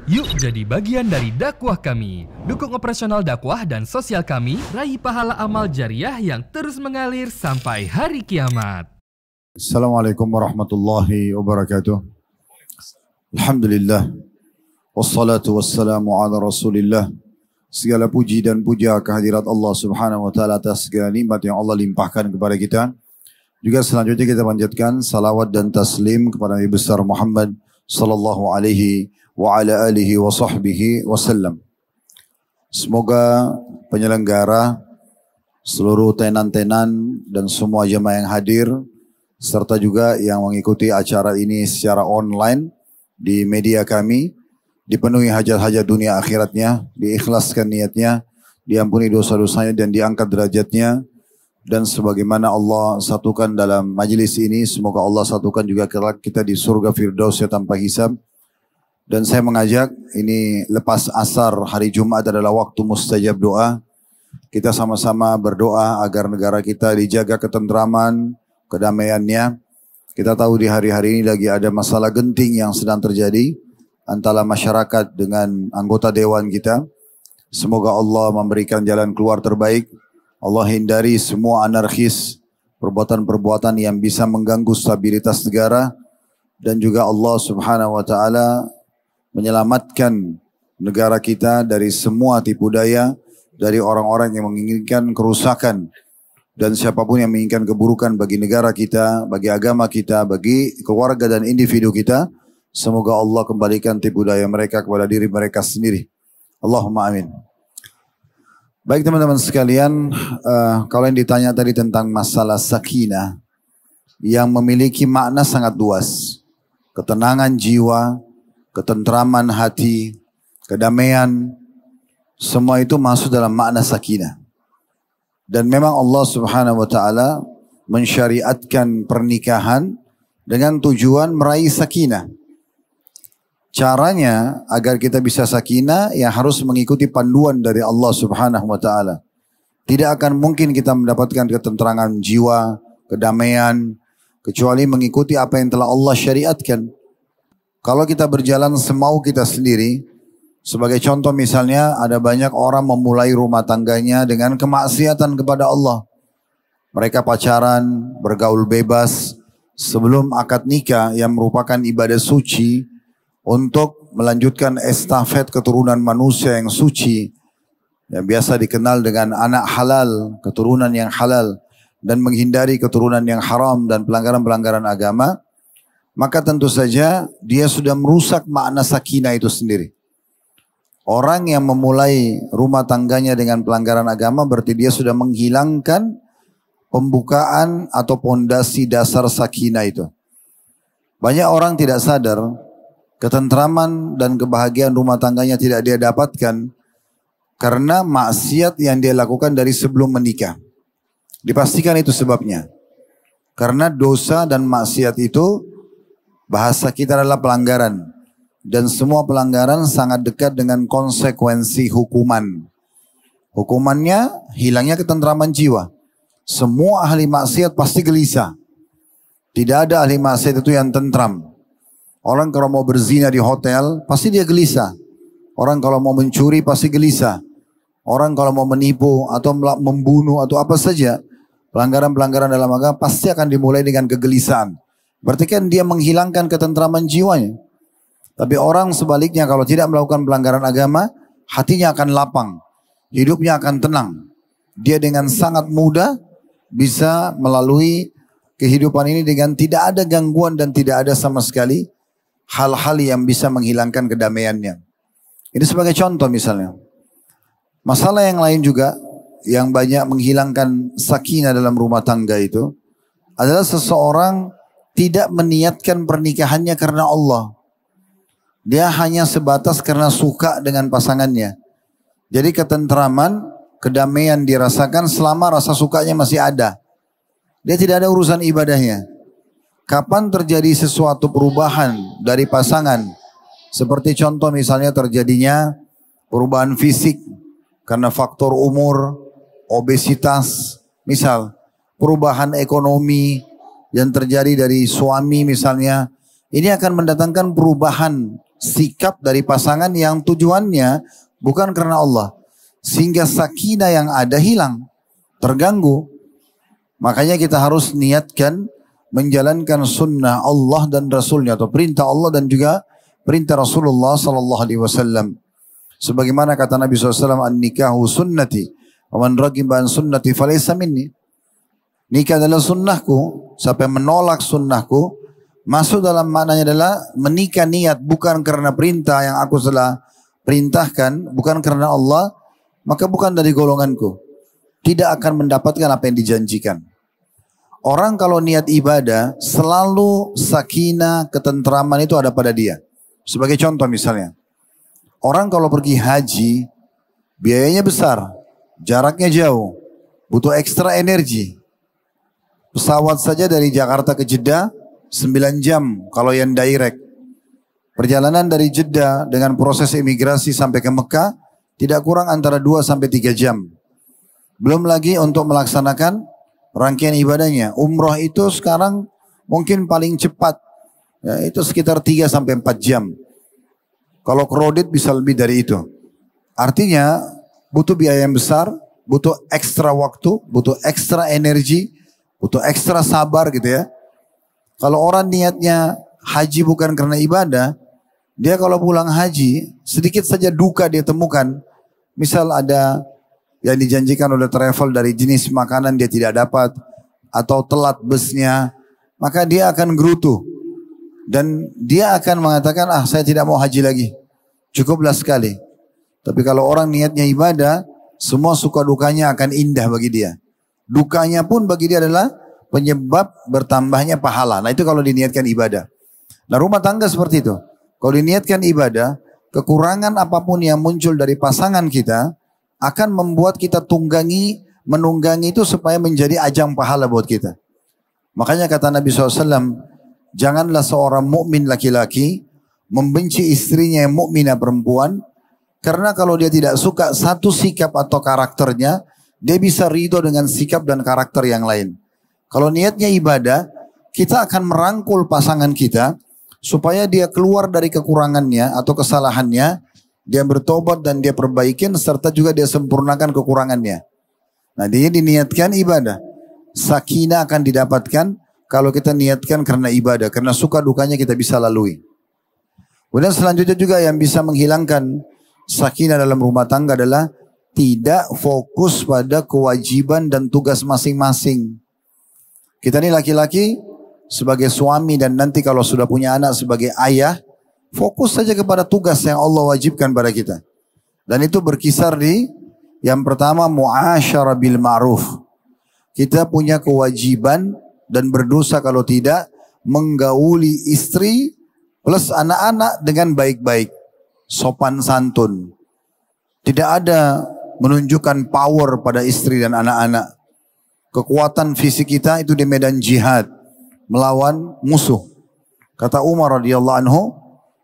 Yuk jadi bagian dari dakwah kami. Dukung operasional dakwah dan sosial kami, raih pahala amal jariah yang terus mengalir sampai hari kiamat. Assalamualaikum warahmatullahi wabarakatuh. Alhamdulillah. Wassalatu wassalamu ala rasulillah. Segala puji dan puja kehadirat Allah subhanahu wa ta'ala atas segala nikmat yang Allah limpahkan kepada kita. Juga selanjutnya kita panjatkan salawat dan taslim kepada Nabi besar Muhammad sallallahu alaihi wa ala alihi wa sahbihi wasallam. Semoga penyelenggara, seluruh tenan-tenan dan semua jemaah yang hadir, serta juga yang mengikuti acara ini secara online di media kami, dipenuhi hajat-hajat dunia akhiratnya, diikhlaskan niatnya, diampuni dosa-dosanya dan diangkat derajatnya. Dan sebagaimana Allah satukan dalam majlis ini, semoga Allah satukan juga kita di surga Firdaus tanpa hisab. Dan saya mengajak, ini lepas asar hari Jumat adalah waktu mustajab doa. Kita sama-sama berdoa agar negara kita dijaga ketentraman, kedamaiannya. Kita tahu di hari-hari ini lagi ada masalah genting yang sedang terjadi antara masyarakat dengan anggota dewan kita. Semoga Allah memberikan jalan keluar terbaik. Allah hindari semua anarkis, perbuatan-perbuatan yang bisa mengganggu stabilitas negara. Dan juga Allah subhanahu wa ta'ala menyelamatkan negara kita dari semua tipu daya, dari orang-orang yang menginginkan kerusakan. Dan siapapun yang menginginkan keburukan bagi negara kita, bagi agama kita, bagi keluarga dan individu kita, semoga Allah kembalikan tipu daya mereka kepada diri mereka sendiri. Allahumma amin. Baik teman-teman sekalian, kalau yang ditanya tadi tentang masalah sakinah, yang memiliki makna sangat luas. Ketenangan jiwa, ketentraman hati, kedamaian, semua itu masuk dalam makna sakinah. Dan memang Allah subhanahu wa ta'ala mensyariatkan pernikahan dengan tujuan meraih sakinah. Caranya agar kita bisa sakinah, ya harus mengikuti panduan dari Allah subhanahu wa ta'ala. Tidak akan mungkin kita mendapatkan ketentraman jiwa, kedamaian, kecuali mengikuti apa yang telah Allah syariatkan. Kalau kita berjalan semau kita sendiri, sebagai contoh misalnya ada banyak orang memulai rumah tangganya dengan kemaksiatan kepada Allah. Mereka pacaran, bergaul bebas, sebelum akad nikah yang merupakan ibadah suci untuk melanjutkan estafet keturunan manusia yang suci, yang biasa dikenal dengan anak halal, keturunan yang halal, dan menghindari keturunan yang haram dan pelanggaran-pelanggaran agama. Maka tentu saja dia sudah merusak makna sakinah itu sendiri. Orang yang memulai rumah tangganya dengan pelanggaran agama berarti dia sudah menghilangkan pembukaan atau pondasi dasar sakinah itu. Banyak orang tidak sadar ketentraman dan kebahagiaan rumah tangganya tidak dia dapatkan karena maksiat yang dia lakukan dari sebelum menikah. Dipastikan itu sebabnya. Karena dosa dan maksiat itu bahasa kita adalah pelanggaran. Dan semua pelanggaran sangat dekat dengan konsekuensi hukuman. Hukumannya hilangnya ketentraman jiwa. Semua ahli maksiat pasti gelisah. Tidak ada ahli maksiat itu yang tentram. Orang kalau mau berzina di hotel pasti dia gelisah. Orang kalau mau mencuri pasti gelisah. Orang kalau mau menipu atau membunuh atau apa saja, pelanggaran-pelanggaran dalam agama pasti akan dimulai dengan kegelisahan. Berarti kan dia menghilangkan ketentraman jiwanya. Tapi orang sebaliknya kalau tidak melakukan pelanggaran agama, hatinya akan lapang. Hidupnya akan tenang. Dia dengan sangat mudah bisa melalui kehidupan ini dengan tidak ada gangguan dan tidak ada sama sekali hal-hal yang bisa menghilangkan kedamaiannya. Ini sebagai contoh misalnya. Masalah yang lain juga yang banyak menghilangkan sakinah dalam rumah tangga itu adalah seseorang tidak meniatkan pernikahannya karena Allah. Dia hanya sebatas karena suka dengan pasangannya. Jadi ketentraman, kedamaian dirasakan selama rasa sukanya masih ada. Dia tidak ada urusan ibadahnya. Kapan terjadi sesuatu perubahan dari pasangan? Seperti contoh misalnya terjadinya perubahan fisik karena faktor umur, obesitas, misal perubahan ekonomi yang terjadi dari suami misalnya, ini akan mendatangkan perubahan sikap dari pasangan yang tujuannya bukan karena Allah. Sehingga sakinah yang ada hilang, terganggu. Makanya kita harus niatkan menjalankan sunnah Allah dan Rasulnya, atau perintah Allah dan juga perintah Rasulullah sallallahu alaihi wasallam. Sebagaimana kata Nabi SAW, an-nikahu sunnati, wa man ragiba an sunnati falaysa minni. Nikah adalah sunnahku, siapa yang menolak sunnahku, masuk dalam maknanya adalah menikah niat bukan karena perintah yang aku telah perintahkan, bukan karena Allah, maka bukan dari golonganku. Tidak akan mendapatkan apa yang dijanjikan. Orang kalau niat ibadah, selalu sakinah, ketentraman itu ada pada dia. Sebagai contoh misalnya, orang kalau pergi haji, biayanya besar, jaraknya jauh, butuh ekstra energi. Pesawat saja dari Jakarta ke Jeddah 9 jam kalau yang direct. Perjalanan dari Jeddah dengan proses imigrasi sampai ke Mekah tidak kurang antara 2 sampai 3 jam. Belum lagi untuk melaksanakan rangkaian ibadahnya. Umroh itu sekarang mungkin paling cepat, ya, itu sekitar 3 sampai 4 jam. Kalau crowded bisa lebih dari itu. Artinya butuh biaya yang besar, butuh ekstra waktu, butuh ekstra energi, butuh ekstra sabar gitu ya. Kalau orang niatnya haji bukan karena ibadah, dia kalau pulang haji sedikit saja duka dia temukan. Misal ada yang dijanjikan oleh travel dari jenis makanan dia tidak dapat, atau telat busnya, maka dia akan gerutu. Dan dia akan mengatakan, saya tidak mau haji lagi. Cukuplah sekali. Tapi kalau orang niatnya ibadah, semua suka dukanya akan indah bagi dia. Dukanya pun bagi dia adalah penyebab bertambahnya pahala. Nah itu kalau diniatkan ibadah. Nah rumah tangga seperti itu. Kalau diniatkan ibadah, kekurangan apapun yang muncul dari pasangan kita akan membuat kita menunggangi itu supaya menjadi ajang pahala buat kita. Makanya kata Nabi SAW, janganlah seorang mukmin laki-laki membenci istrinya yang mukminah perempuan, karena kalau dia tidak suka satu sikap atau karakternya, dia bisa ridho dengan sikap dan karakter yang lain. Kalau niatnya ibadah, kita akan merangkul pasangan kita supaya dia keluar dari kekurangannya atau kesalahannya, dia bertobat dan dia perbaikin, serta juga dia sempurnakan kekurangannya. Nah dia diniatkan ibadah. Sakinah akan didapatkan kalau kita niatkan karena ibadah, karena suka dukanya kita bisa lalui. Kemudian selanjutnya juga yang bisa menghilangkan sakinah dalam rumah tangga adalah tidak fokus pada kewajiban dan tugas masing-masing. Kita ini laki-laki sebagai suami dan nanti kalau sudah punya anak sebagai ayah, fokus saja kepada tugas yang Allah wajibkan pada kita. Dan itu berkisar di yang pertama muasyarah bil ma'ruf. Kita punya kewajiban dan berdosa kalau tidak menggauli istri plus anak-anak dengan baik-baik, sopan santun. Tidak ada menunjukkan power pada istri dan anak-anak. Kekuatan fisik kita itu di medan jihad, melawan musuh. Kata Umar radhiyallahu anhu,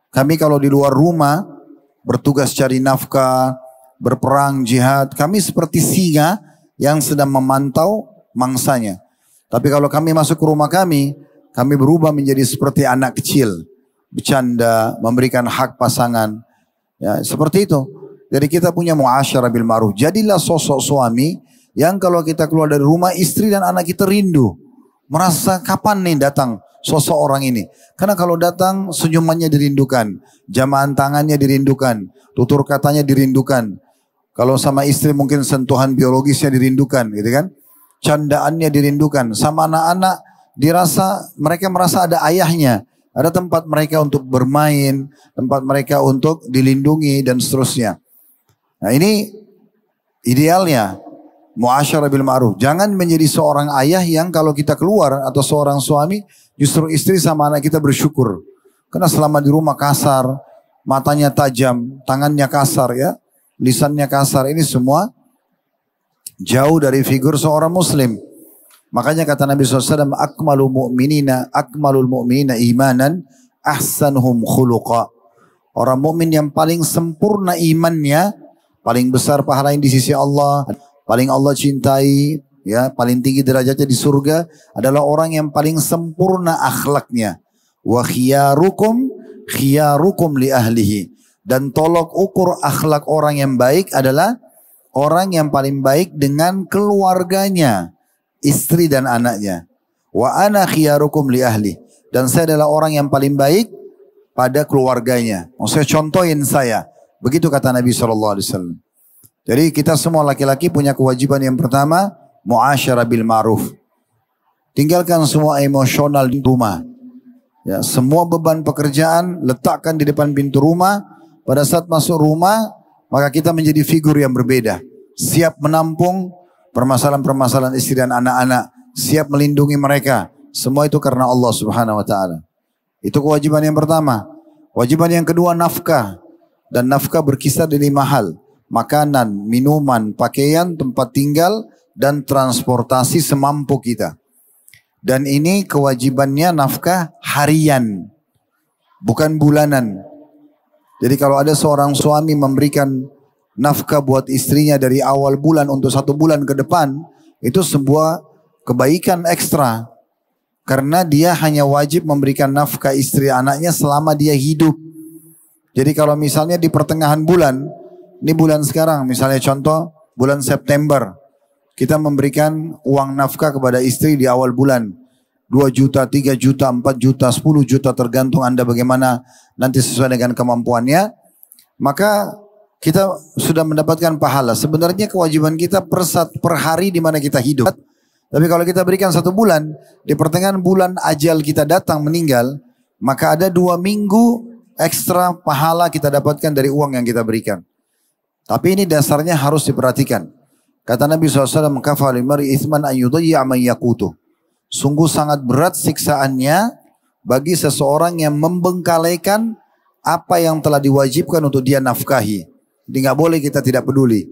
kami kalau di luar rumah bertugas cari nafkah, berperang jihad, kami seperti singa yang sedang memantau mangsanya. Tapi kalau kami masuk ke rumah kami berubah menjadi seperti anak kecil, bercanda, memberikan hak pasangan. Ya, seperti itu. Jadi kita punya muasyarah bil ma'ruf. Jadilah sosok suami yang kalau kita keluar dari rumah, istri dan anak kita rindu. Merasa kapan nih datang sosok orang ini. Karena kalau datang senyumannya dirindukan. Jamahan tangannya dirindukan. Tutur katanya dirindukan. Kalau sama istri mungkin sentuhan biologisnya dirindukan gitu kan. Candaannya dirindukan. Sama anak-anak mereka merasa ada ayahnya. Ada tempat mereka untuk bermain. Tempat mereka untuk dilindungi dan seterusnya. Nah ini idealnya. Muasyarah bil ma'ruf. Jangan menjadi seorang ayah yang kalau kita keluar atau seorang suami justru istri sama anak kita bersyukur. Karena selama di rumah kasar, matanya tajam, tangannya kasar ya, lisannya kasar. Ini semua jauh dari figur seorang muslim. Makanya kata Nabi SAW, akmalul mu'minina imanan ahsanuhum khuluqa. Orang mukmin yang paling sempurna imannya, paling besar pahala yang di sisi Allah, paling Allah cintai, ya, paling tinggi derajatnya di surga adalah orang yang paling sempurna akhlaknya. Wa khiyarukum khiyarukum li ahlihi. Dan tolok ukur akhlak orang yang baik adalah orang yang paling baik dengan keluarganya, istri dan anaknya. Wa ana khiyarukum li ahli. Dan saya adalah orang yang paling baik pada keluarganya. Maksudnya contohin saya. Begitu kata Nabi SAW. Jadi kita semua laki-laki punya kewajiban yang pertama, muasyarah bil ma'ruf. Tinggalkan semua emosional di rumah. Ya, semua beban pekerjaan letakkan di depan pintu rumah. Pada saat masuk rumah, maka kita menjadi figur yang berbeda. Siap menampung permasalahan-permasalahan istri dan anak-anak. Siap melindungi mereka. Semua itu karena Allah Subhanahu wa ta'ala. Itu kewajiban yang pertama. Kewajiban yang kedua, nafkah. Dan nafkah berkisar di 5 hal. Makanan, minuman, pakaian, tempat tinggal, dan transportasi semampu kita. Dan ini kewajibannya nafkah harian. Bukan bulanan. Jadi kalau ada seorang suami memberikan nafkah buat istrinya dari awal bulan untuk 1 bulan ke depan, itu sebuah kebaikan ekstra. Karena dia hanya wajib memberikan nafkah istri anaknya selama dia hidup. Jadi kalau misalnya di pertengahan bulan, ini bulan sekarang, misalnya contoh bulan September, kita memberikan uang nafkah kepada istri di awal bulan. 2 juta, 3 juta, 4 juta, 10 juta tergantung Anda bagaimana nanti sesuai dengan kemampuannya. Maka kita sudah mendapatkan pahala. Sebenarnya kewajiban kita per hari di mana kita hidup. Tapi kalau kita berikan 1 bulan, di pertengahan bulan ajal kita datang meninggal, maka ada 2 minggu ekstra pahala kita dapatkan dari uang yang kita berikan. Tapi ini dasarnya harus diperhatikan. Kata Nabi SAW, kafa limari ithman an yudayya man yaqutuh. Sungguh sangat berat siksaannya bagi seseorang yang membengkalaikan apa yang telah diwajibkan untuk dia nafkahi. Jadi nggak boleh kita tidak peduli.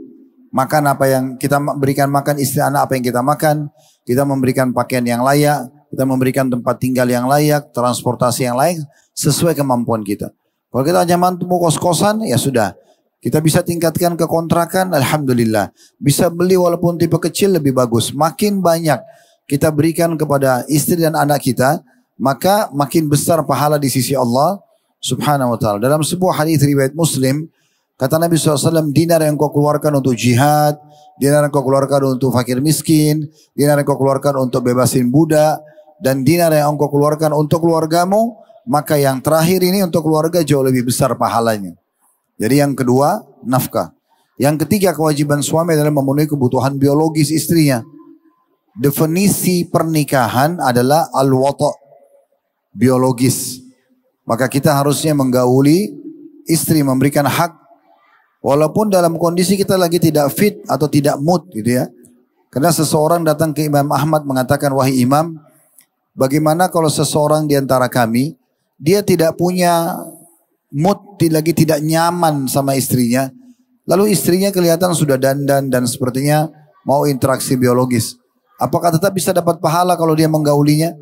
Makan apa yang kita berikan makan, istri anak apa yang kita makan. Kita memberikan pakaian yang layak. Kita memberikan tempat tinggal yang layak. Transportasi yang layak sesuai kemampuan kita. Kalau kita hanya mampu kos-kosan, ya sudah. Kita bisa tingkatkan ke kontrakan, alhamdulillah. Bisa beli walaupun tipe kecil lebih bagus. Makin banyak kita berikan kepada istri dan anak kita, maka makin besar pahala di sisi Allah Subhanahu wa ta'ala. Dalam sebuah hadis riwayat Muslim, kata Nabi SAW, dinar yang kau keluarkan untuk jihad, dinar yang kau keluarkan untuk fakir miskin, dinar yang kau keluarkan untuk bebasin budak, dan dinar yang kau keluarkan untuk keluargamu, maka yang terakhir ini untuk keluarga jauh lebih besar pahalanya. Jadi yang kedua, nafkah. Yang ketiga, kewajiban suami adalah memenuhi kebutuhan biologis istrinya. Definisi pernikahan adalah al-wata', biologis. Maka kita harusnya menggauli istri, memberikan hak walaupun dalam kondisi kita lagi tidak fit atau tidak mood gitu ya. Karena seseorang datang ke Imam Ahmad mengatakan, wahai Imam, bagaimana kalau seseorang di antara kami dia tidak punya mood, lagi tidak nyaman sama istrinya, lalu istrinya kelihatan sudah dandan dan sepertinya mau interaksi biologis. Apakah tetap bisa dapat pahala kalau dia menggaulinya?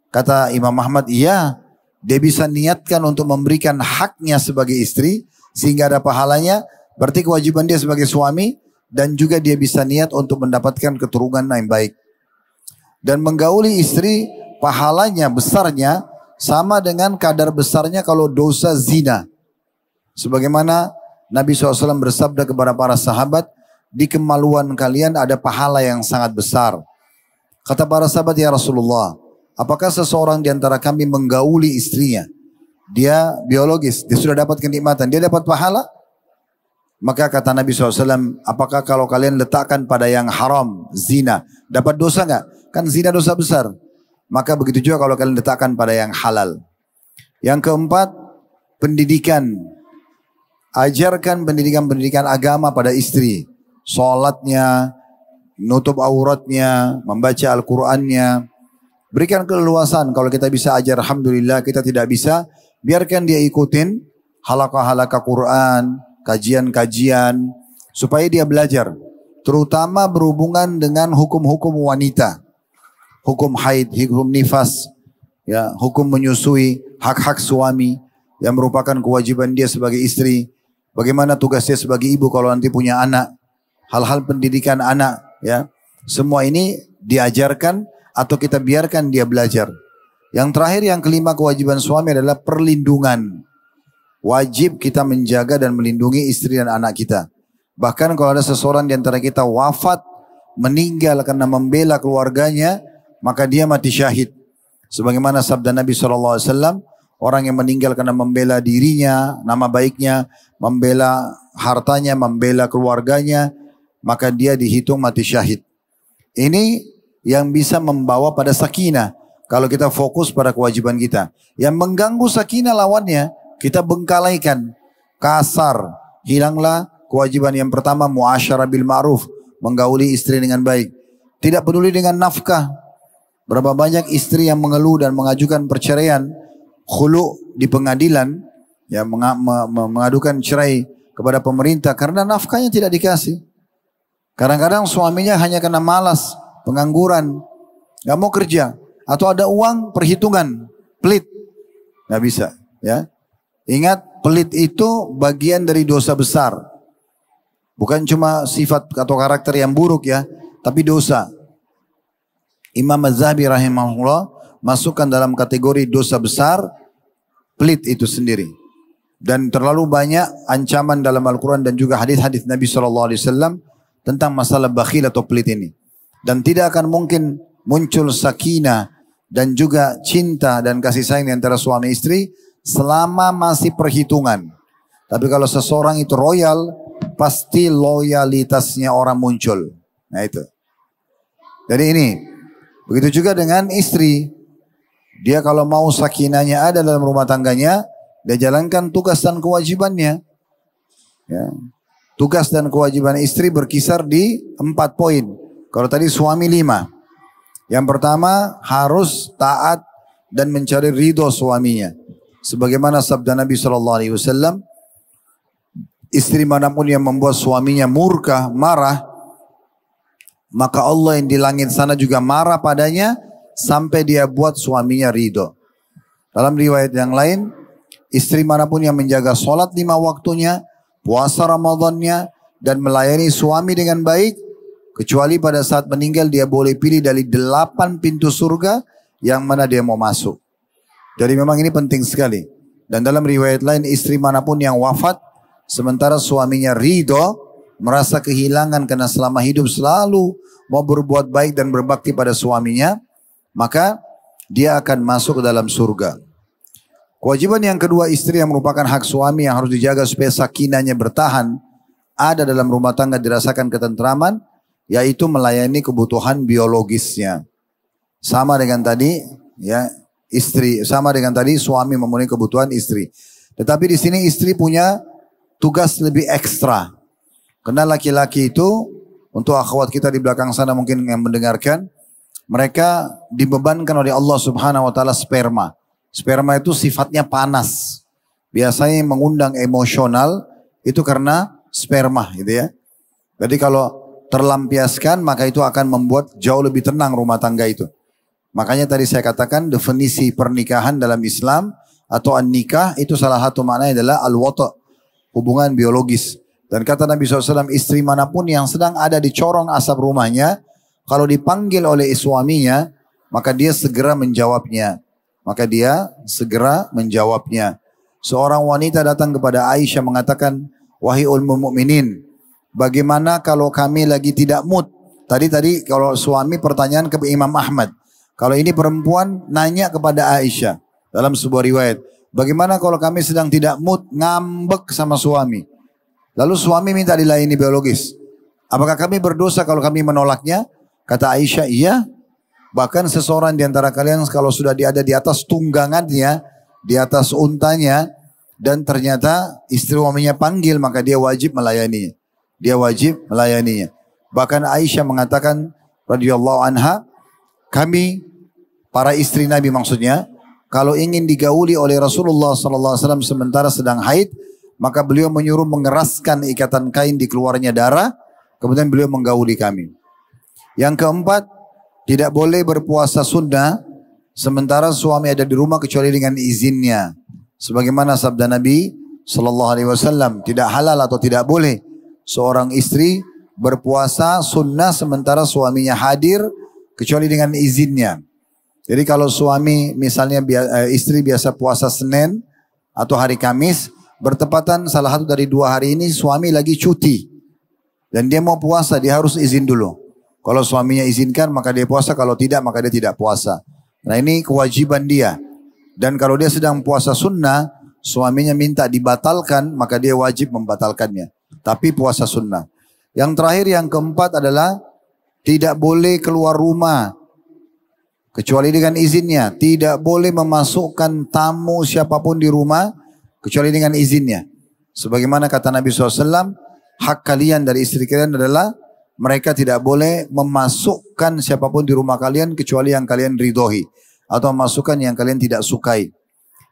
Kata Imam Ahmad, iya. Dia bisa niatkan untuk memberikan haknya sebagai istri sehingga ada pahalanya. Berarti kewajiban dia sebagai suami, dan juga dia bisa niat untuk mendapatkan keturunan yang baik. Dan menggauli istri pahalanya besarnya sama dengan kadar besarnya kalau dosa zina. Sebagaimana Nabi SAW bersabda kepada para sahabat, di kemaluan kalian ada pahala yang sangat besar. Kata para sahabat, ya Rasulullah, apakah seseorang di antara kami menggauli istrinya? Dia biologis, dia sudah dapat kenikmatan, dia dapat pahala? Maka kata Nabi SAW, apakah kalau kalian letakkan pada yang haram, zina, dapat dosa nggak? Kan zina dosa besar. Maka begitu juga kalau kalian letakkan pada yang halal. Yang keempat, pendidikan. Ajarkan pendidikan-pendidikan agama pada istri. Salatnya, nutup auratnya, membaca Al-Qur'annya. Berikan keleluasan. Kalau kita bisa ajar, alhamdulillah. Kita tidak bisa, biarkan dia ikutin halaqah-halaqah Quran, kajian-kajian, supaya dia belajar. Terutama berhubungan dengan hukum-hukum wanita. Hukum haid, hukum nifas, ya, hukum menyusui, hak-hak suami yang merupakan kewajiban dia sebagai istri. Bagaimana tugasnya sebagai ibu kalau nanti punya anak. Hal-hal pendidikan anak, ya. Semua ini diajarkan atau kita biarkan dia belajar. Yang terakhir, yang kelima, kewajiban suami adalah perlindungan. wajib kita menjaga dan melindungi istri dan anak kita. Bahkan kalau ada seseorang di antara kita wafat, meninggal karena membela keluarganya, maka dia mati syahid. Sebagaimana sabda Nabi SAW, orang yang meninggal karena membela dirinya, nama baiknya, membela hartanya, membela keluarganya, maka dia dihitung mati syahid. Ini yang bisa membawa pada sakinah. Kalau kita fokus pada kewajiban kita. Yang mengganggu sakinah lawannya, kita bengkalaikan, kasar, hilanglah kewajiban yang pertama, muasyarah bil ma'ruf, menggauli istri dengan baik. Tidak peduli dengan nafkah. Berapa banyak istri yang mengeluh dan mengajukan perceraian, khulu di pengadilan, ya, mengadukan cerai kepada pemerintah karena nafkahnya tidak dikasih. Kadang-kadang suaminya hanya karena malas, pengangguran, gak mau kerja, atau ada uang perhitungan, pelit, gak bisa. Ya, ingat, pelit itu bagian dari dosa besar. Bukan cuma sifat atau karakter yang buruk ya, tapi dosa. Imam Az-Zahabi rahimahullah masukkan dalam kategori dosa besar, pelit itu sendiri. Dan terlalu banyak ancaman dalam Al-Quran dan juga hadis-hadis Nabi SAW tentang masalah bakhil atau pelit ini. Dan tidak akan mungkin muncul sakinah dan juga cinta dan kasih sayang antara suami istri selama masih perhitungan. Tapi kalau seseorang itu royal, pasti loyalitasnya orang muncul. Nah itu. Jadi ini. Begitu juga dengan istri. Dia kalau mau sakinahnya ada dalam rumah tangganya, dia jalankan tugas dan kewajibannya. Ya. Tugas dan kewajiban istri berkisar di 4 poin. Kalau tadi suami 5. Yang pertama, harus taat dan mencari ridho suaminya. Sebagaimana sabda Nabi SAW, istri manapun yang membuat suaminya murka, marah, maka Allah yang di langit sana juga marah padanya sampai dia buat suaminya ridho. Dalam riwayat yang lain, istri manapun yang menjaga sholat 5 waktunya, puasa Ramadannya, dan melayani suami dengan baik, kecuali pada saat meninggal dia boleh pilih dari 8 pintu surga yang mana dia mau masuk. Jadi memang ini penting sekali. Dan dalam riwayat lain, istri manapun yang wafat, sementara suaminya ridho, merasa kehilangan karena selama hidup selalu mau berbuat baik dan berbakti pada suaminya, maka dia akan masuk ke dalam surga. Kewajiban yang kedua istri yang merupakan hak suami yang harus dijaga supaya sakinahnya bertahan ada dalam rumah tangga dirasakan ketentraman, yaitu melayani kebutuhan biologisnya. Sama dengan tadi, ya, istri, sama dengan tadi suami memenuhi kebutuhan istri. Tetapi di sini istri punya tugas lebih ekstra. Karena laki-laki itu, untuk akhwat kita di belakang sana mungkin yang mendengarkan, mereka dibebankan oleh Allah Subhanahu wa taala sperma. Sperma itu sifatnya panas. Biasanya yang mengundang emosional itu karena sperma gitu ya. Jadi kalau terlampiaskan maka itu akan membuat jauh lebih tenang rumah tangga itu. Makanya tadi saya katakan definisi pernikahan dalam Islam atau an-nikah itu salah satu maknanya adalah al-wata', hubungan biologis. Dan kata Nabi SAW, istri manapun yang sedang ada di corong asap rumahnya, kalau dipanggil oleh suaminya, maka dia segera menjawabnya. Maka dia segera menjawabnya. Seorang wanita datang kepada Aisyah mengatakan, wahai ummul mukminin, bagaimana kalau kami lagi tidak mood? Tadi kalau suami pertanyaan ke Imam Ahmad. Kalau ini perempuan nanya kepada Aisyah dalam sebuah riwayat, bagaimana kalau kami sedang tidak mood, ngambek sama suami? Lalu suami minta dilayani biologis. Apakah kami berdosa kalau kami menolaknya? Kata Aisyah, iya. Bahkan seseorang di antara kalian kalau sudah ada di atas tunggangannya, di atas untanya, dan ternyata istri suaminya panggil, maka dia wajib melayaninya. Dia wajib melayaninya. Bahkan Aisyah mengatakan, radhiyallahu anha, kami, para istri Nabi maksudnya, kalau ingin digauli oleh Rasulullah SAW sementara sedang haid, maka beliau menyuruh mengeraskan ikatan kain di keluarnya darah, kemudian beliau menggauli kami. Yang keempat, tidak boleh berpuasa sunnah sementara suami ada di rumah kecuali dengan izinnya. Sebagaimana sabda Nabi SAW, tidak halal atau tidak boleh seorang istri berpuasa sunnah sementara suaminya hadir kecuali dengan izinnya. Jadi kalau suami misalnya istri biasa puasa Senin atau hari Kamis, bertepatan salah satu dari 2 hari ini suami lagi cuti. Dan dia mau puasa, dia harus izin dulu. Kalau suaminya izinkan maka dia puasa, kalau tidak maka dia tidak puasa. Nah ini kewajiban dia. Dan kalau dia sedang puasa sunnah, suaminya minta dibatalkan, maka dia wajib membatalkannya. Tapi puasa sunnah. Yang terakhir, yang keempat adalah tidak boleh keluar rumah kecuali dengan izinnya. Tidak boleh memasukkan tamu siapapun di rumah kecuali dengan izinnya. Sebagaimana kata Nabi SAW, hak kalian dari istri kalian adalah mereka tidak boleh memasukkan siapapun di rumah kalian kecuali yang kalian ridhoi, atau memasukkan yang kalian tidak sukai.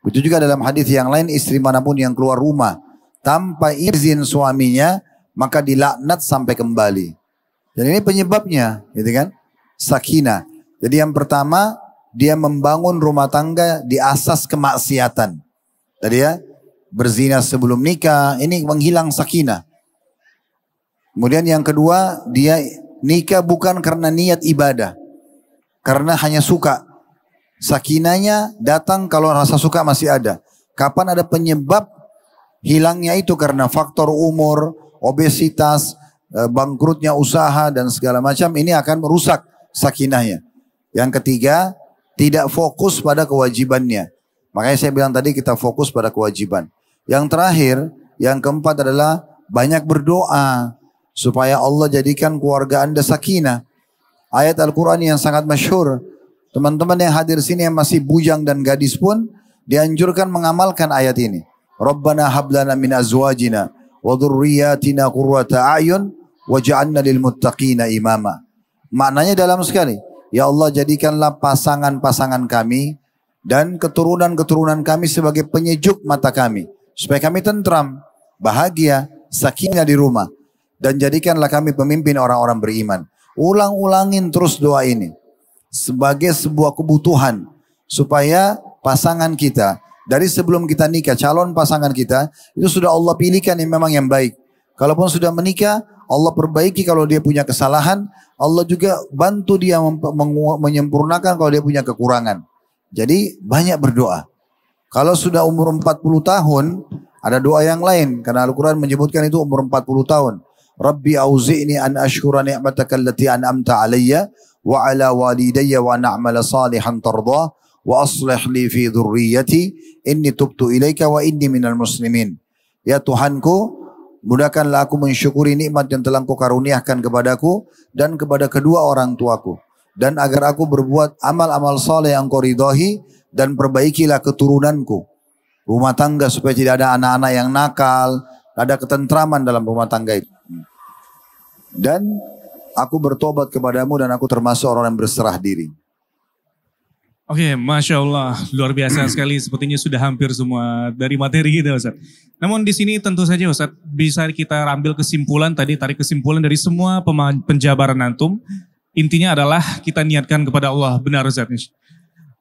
Begitu juga dalam hadis yang lain, istri manapun yang keluar rumah tanpa izin suaminya maka dilaknat sampai kembali. Dan ini penyebabnya, gitu kan? Sakinah. Jadi yang pertama, dia membangun rumah tangga di asas kemaksiatan. Tadi ya, berzina sebelum nikah, ini menghilang sakinah. Kemudian yang kedua, dia nikah bukan karena niat ibadah, karena hanya suka. Sakinahnya datang kalau rasa suka masih ada. Kapan ada penyebab hilangnya itu karena faktor umur, obesitas, bangkrutnya usaha dan segala macam, ini akan merusak sakinahnya. Yang ketiga, tidak fokus pada kewajibannya. Makanya saya bilang tadi kita fokus pada kewajiban. Yang terakhir, yang keempat adalah banyak berdoa supaya Allah jadikan keluarga Anda sakinah. Ayat Al-Quran yang sangat masyhur. Teman-teman yang hadir sini yang masih bujang dan gadis pun dianjurkan mengamalkan ayat ini. Rabbana hablana min azwajina wa dhurriyyatina qurrata a'yun waj'alna lil muttaqina imama. Maknanya dalam sekali. Ya Allah, jadikanlah pasangan-pasangan kami dan keturunan-keturunan kami sebagai penyejuk mata kami, supaya kami tentram, bahagia, sakinah di rumah. Dan jadikanlah kami pemimpin orang-orang beriman. Ulang-ulangin terus doa ini sebagai sebuah kebutuhan, supaya pasangan kita dari sebelum kita nikah, calon pasangan kita itu sudah Allah pilihkan yang memang yang baik. Kalaupun sudah menikah, Allah perbaiki kalau dia punya kesalahan, Allah juga bantu dia menyempurnakan kalau dia punya kekurangan. Jadi banyak berdoa. Kalau sudah umur 40 tahun, ada doa yang lain, karena Al-Quran menyebutkan itu umur 40 tahun. Rabbi auzi'ni an ashkura ni'mataka allati an'amta alayya wa ala walidayya wa na'mala salihan tardah wa aslih li fi dhurriyyati inni tubtu ilaika wa inni minal muslimin. Ya Tuhanku, mudahkanlah aku mensyukuri nikmat yang telah Kau karuniakan kepadaku dan kepada kedua orang tuaku, dan agar aku berbuat amal-amal saleh yang Kau ridhai, dan perbaikilah keturunanku, rumah tangga, supaya tidak ada anak-anak yang nakal, ada ketentraman dalam rumah tangga itu. Dan aku bertobat kepadamu dan aku termasuk orang yang berserah diri. Oke, Masya Allah, luar biasa sekali. Sepertinya sudah hampir semua dari materi kita, Ustaz. Namun di sini tentu saja, Ustaz, bisa kita ambil kesimpulan tadi, tarik kesimpulan dari semua penjabaran antum. Intinya adalah kita niatkan kepada Allah, benar, Ustaz.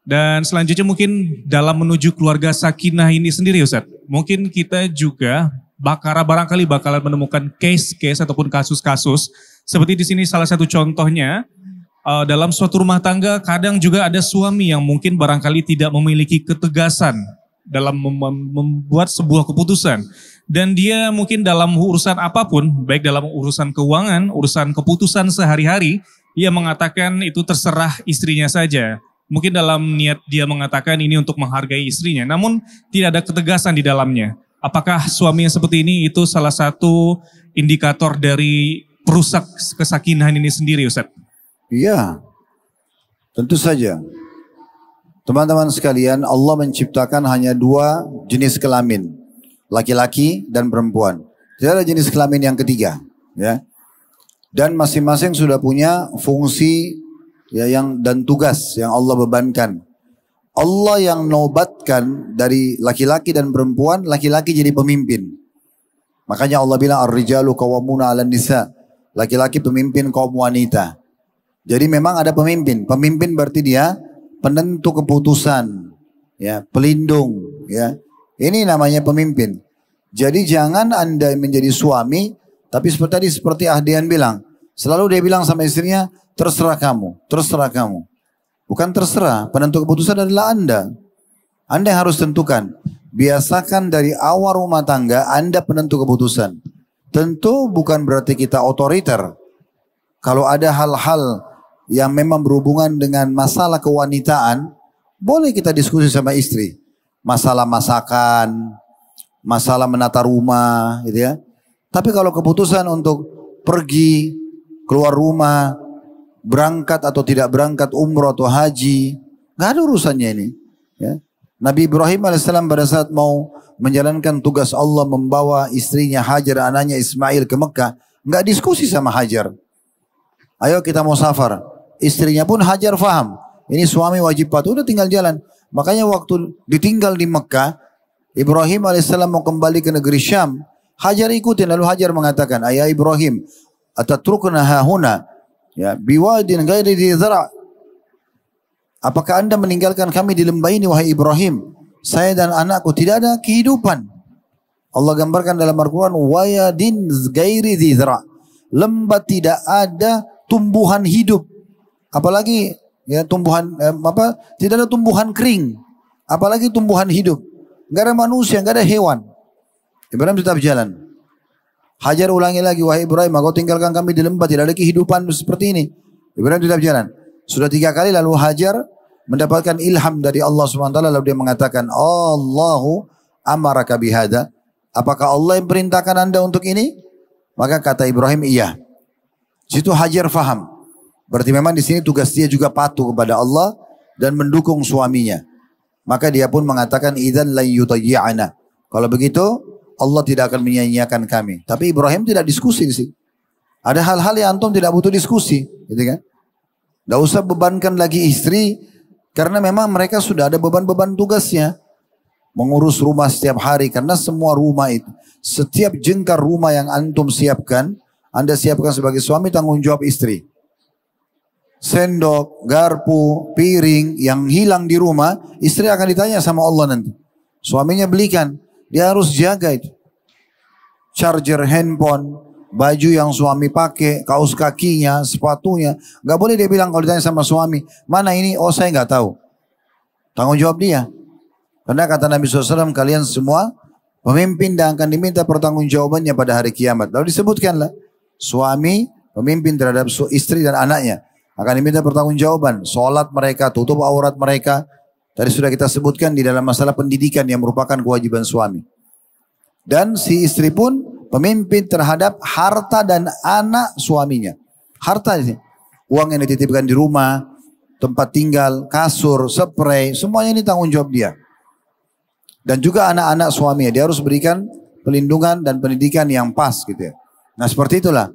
Dan selanjutnya mungkin dalam menuju keluarga sakinah ini sendiri, Ustaz, mungkin kita juga barangkali bakalan menemukan case-case ataupun kasus-kasus seperti di sini salah satu contohnya. Dalam suatu rumah tangga kadang juga ada suami yang mungkin barangkali tidak memiliki ketegasan dalam membuat sebuah keputusan. Dan dia mungkin dalam urusan apapun, baik dalam urusan keuangan, urusan keputusan sehari-hari, ia mengatakan itu terserah istrinya saja. Mungkin dalam niat dia mengatakan ini untuk menghargai istrinya, namun tidak ada ketegasan di dalamnya. Apakah suami yang seperti ini itu salah satu indikator dari perusak kesakinahan ini sendiri, Ustaz? Iya, tentu saja. Teman-teman sekalian, Allah menciptakan hanya 2 jenis kelamin, laki-laki dan perempuan. Tidak ada jenis kelamin yang ketiga, ya. Dan masing-masing sudah punya fungsi ya dan tugas yang Allah bebankan. Allah yang nobatkan dari laki-laki dan perempuan, laki-laki jadi pemimpin. Makanya Allah bilang ar-rijalu qawwamuna 'alan nisa, laki-laki pemimpin kaum wanita. Jadi memang ada pemimpin. Pemimpin berarti dia penentu keputusan, ya, pelindung, ya. Ini namanya pemimpin. Jadi jangan Anda menjadi suami, tapi seperti Ahdian bilang, selalu dia bilang sama istrinya, terserah kamu, terserah kamu. Bukan terserah, penentu keputusan adalah Anda. Anda yang harus tentukan. biasakan dari awal rumah tangga Anda penentu keputusan. Tentu bukan berarti kita otoriter. Kalau ada hal-hal yang memang berhubungan dengan masalah kewanitaan, boleh kita diskusi sama istri. Masalah masakan, masalah menata rumah, gitu ya. Tapi kalau keputusan untuk pergi, keluar rumah, berangkat atau tidak berangkat umroh atau haji, nggak ada urusannya ini. Ya. Nabi Ibrahim alaihissalam pada saat mau menjalankan tugas Allah membawa istrinya Hajar, anaknya Ismail ke Mekah, nggak diskusi sama Hajar. Ayo kita mau safar. Istrinya pun Hajar faham. Ini suami wajib patuh, udah tinggal jalan. Makanya waktu ditinggal di Mekah, Ibrahim alaihissalam mau kembali ke negeri Syam, Hajar ikutin. Lalu Hajar mengatakan, ayah Ibrahim, atatrukna hahuna, ya, biwadin ghairi dhi zara'. Apakah anda meninggalkan kami di lembah ini, wahai Ibrahim? Saya dan anakku tidak ada kehidupan. Allah gambarkan dalam Al-Quran, wayadin ghairi dhi zara'. Lembah tidak ada tumbuhan hidup. Apalagi ya tumbuhan tidak ada tumbuhan kering, apalagi tumbuhan hidup. Enggak ada manusia, enggak ada hewan. Ibrahim tetap jalan. Hajar ulangi lagi, wahai Ibrahim, kau tinggalkan kami di lembah, tidak ada kehidupan seperti ini. Ibrahim tetap jalan. Sudah 3 kali lalu Hajar mendapatkan ilham dari Allah SWT, lalu dia mengatakan, Allahu amaraka bihada. Apakah Allah yang perintahkan anda untuk ini? Maka kata Ibrahim, iya. Situ Hajar faham. Berarti memang di sini tugas dia juga patuh kepada Allah dan mendukung suaminya. Maka dia pun mengatakan, idzan la yutayyi'ana. Kalau begitu Allah tidak akan menyia-nyiakan kami. Tapi Ibrahim tidak diskusi di sini. Ada hal-hal yang antum tidak butuh diskusi, gitu kan? Tidak usah bebankan lagi istri, karena memang mereka sudah ada beban-beban tugasnya. Mengurus rumah setiap hari, karena semua rumah itu, setiap jengkar rumah yang antum siapkan, anda siapkan sebagai suami, tanggung jawab istri. Sendok, garpu, piring yang hilang di rumah, istri akan ditanya sama Allah nanti. Suaminya belikan, dia harus jaga itu. Charger handphone, baju yang suami pakai, kaos kakinya, sepatunya. Gak boleh dia bilang kalau ditanya sama suami, mana ini? Oh saya gak tahu. Tanggung jawab dia. Karena kata Nabi SAW, kalian semua pemimpin dan akan diminta pertanggungjawabannya pada hari kiamat. Lalu disebutkanlah, suami pemimpin terhadap istri dan anaknya akan diminta pertanggungjawaban. Sholat mereka, tutup aurat mereka. Tadi sudah kita sebutkan di dalam masalah pendidikan yang merupakan kewajiban suami. Dan si istri pun pemimpin terhadap harta dan anak suaminya. Harta ini, uang yang dititipkan di rumah, tempat tinggal, kasur, spray, semuanya ini tanggung jawab dia. Dan juga anak-anak suaminya, dia harus berikan pelindungan dan pendidikan yang pas gitu ya. Nah seperti itulah.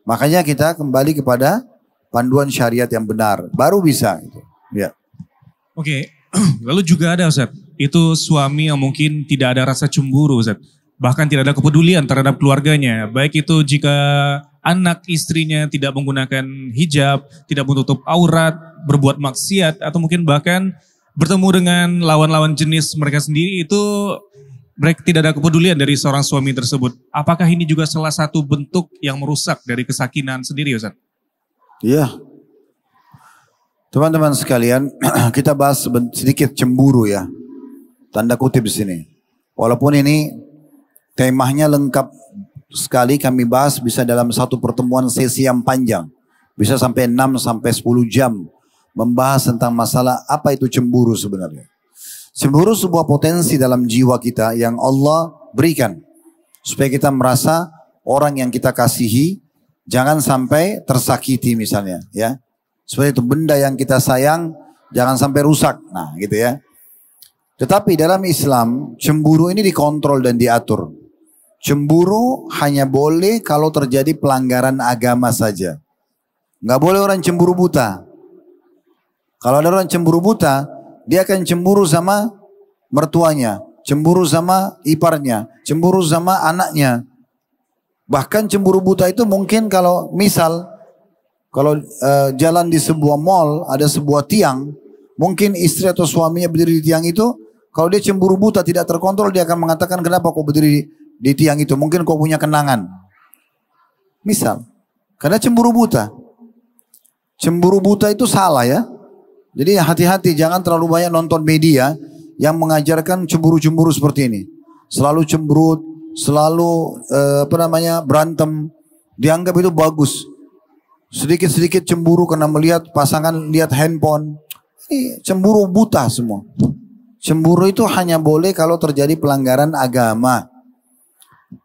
Makanya kita kembali kepada panduan syariat yang benar, baru bisa. Gitu. Ya. Oke, lalu juga ada Ustaz, itu suami yang mungkin tidak ada rasa cemburu Ustaz. Bahkan tidak ada kepedulian terhadap keluarganya. Baik itu jika anak istrinya tidak menggunakan hijab, tidak menutup aurat, berbuat maksiat, atau mungkin bahkan bertemu dengan lawan-lawan jenis mereka sendiri, itu mereka tidak ada kepedulian dari seorang suami tersebut. Apakah ini juga salah satu bentuk yang merusak dari kesakinan sendiri Ustaz? Iya. Teman-teman sekalian, kita bahas sedikit cemburu ya. Tanda kutip di sini. Walaupun ini temanya lengkap sekali, kami bahas bisa dalam satu pertemuan sesi yang panjang. Bisa sampai 6 sampai 10 jam membahas tentang masalah apa itu cemburu sebenarnya. Cemburu sebuah potensi dalam jiwa kita yang Allah berikan supaya kita merasa orang yang kita kasihi jangan sampai tersakiti misalnya, ya. Seperti itu, benda yang kita sayang jangan sampai rusak. Nah, gitu ya. Tetapi dalam Islam, cemburu ini dikontrol dan diatur. Cemburu hanya boleh kalau terjadi pelanggaran agama saja. Nggak boleh orang cemburu buta. Kalau ada orang cemburu buta, dia akan cemburu sama mertuanya, cemburu sama iparnya, cemburu sama anaknya. Bahkan cemburu buta itu mungkin kalau misal, kalau jalan di sebuah mall, ada sebuah tiang, mungkin istri atau suaminya berdiri di tiang itu, kalau dia cemburu buta tidak terkontrol, dia akan mengatakan kenapa kau berdiri di tiang itu, mungkin kau punya kenangan. Misal, karena cemburu buta. Cemburu buta itu salah ya. Jadi hati-hati, jangan terlalu banyak nonton media yang mengajarkan cemburu-cemburu seperti ini. Selalu cemberut, selalu berantem, dianggap itu bagus. Sedikit-sedikit cemburu karena melihat pasangan, lihat handphone. Ini cemburu buta semua. Cemburu itu hanya boleh kalau terjadi pelanggaran agama.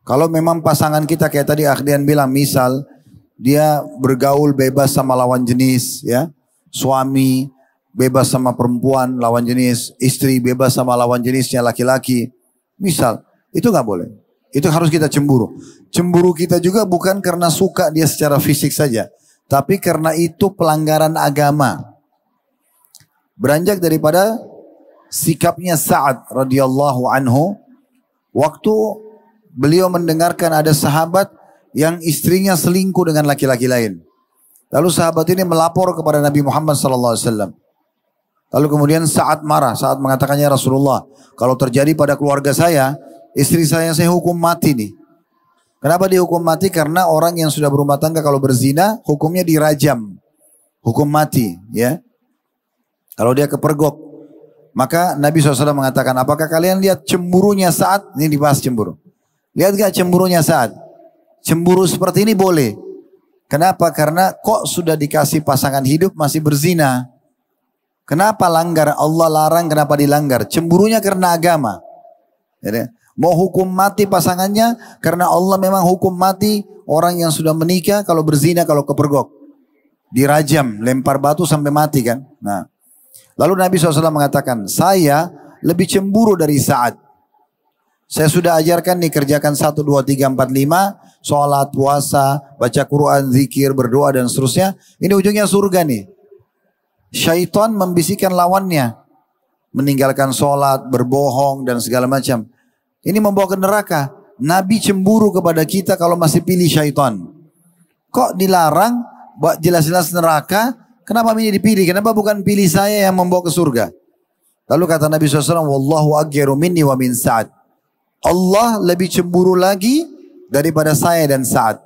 Kalau memang pasangan kita kayak tadi Akhdian bilang, misal dia bergaul bebas sama lawan jenis, ya, suami bebas sama perempuan lawan jenis, istri bebas sama lawan jenisnya laki-laki, misal, itu nggak boleh. Itu harus kita cemburu. Cemburu kita juga bukan karena suka dia secara fisik saja, tapi karena itu pelanggaran agama. Beranjak daripada sikapnya Sa'ad radhiyallahu anhu waktu beliau mendengarkan ada sahabat yang istrinya selingkuh dengan laki-laki lain. Lalu sahabat ini melapor kepada Nabi Muhammad SAW. Lalu kemudian Sa'ad marah. Sa'ad mengatakannya, Rasulullah, kalau terjadi pada keluarga saya, istri saya hukum mati nih. Kenapa dihukum mati? Karena orang yang sudah berumah tangga kalau berzina, hukumnya dirajam. Hukum mati, ya. Kalau dia kepergok. Maka Nabi SAW mengatakan, apakah kalian lihat cemburunya Sa'ad? Ini dibahas cemburu. Lihat gak cemburunya Sa'ad? Cemburu seperti ini boleh. Kenapa? Karena kok sudah dikasih pasangan hidup masih berzina. Kenapa langgar? Allah larang, kenapa dilanggar? Cemburunya karena agama. Jadi, mau hukum mati pasangannya karena Allah memang hukum mati orang yang sudah menikah kalau berzina, kalau kepergok. Dirajam, lempar batu sampai mati kan. Nah, lalu Nabi SAW mengatakan, saya lebih cemburu dari Sa'ad. Saya sudah ajarkan nih, kerjakan 1, 2, 3, 4, 5. Sholat, puasa, baca Quran, zikir, berdoa dan seterusnya. Ini ujungnya surga nih. Syaitan membisikkan lawannya. Meninggalkan sholat, berbohong dan segala macam. Ini membawa ke neraka. Nabi cemburu kepada kita kalau masih pilih syaitan. Kok dilarang? Jelas-jelas neraka. Kenapa ini dipilih? Kenapa bukan pilih saya yang membawa ke surga? Lalu kata Nabi SAW, Wallahu aghyaru minni wa min Sa'ad. Allah lebih cemburu lagi daripada saya dan Sa'ad.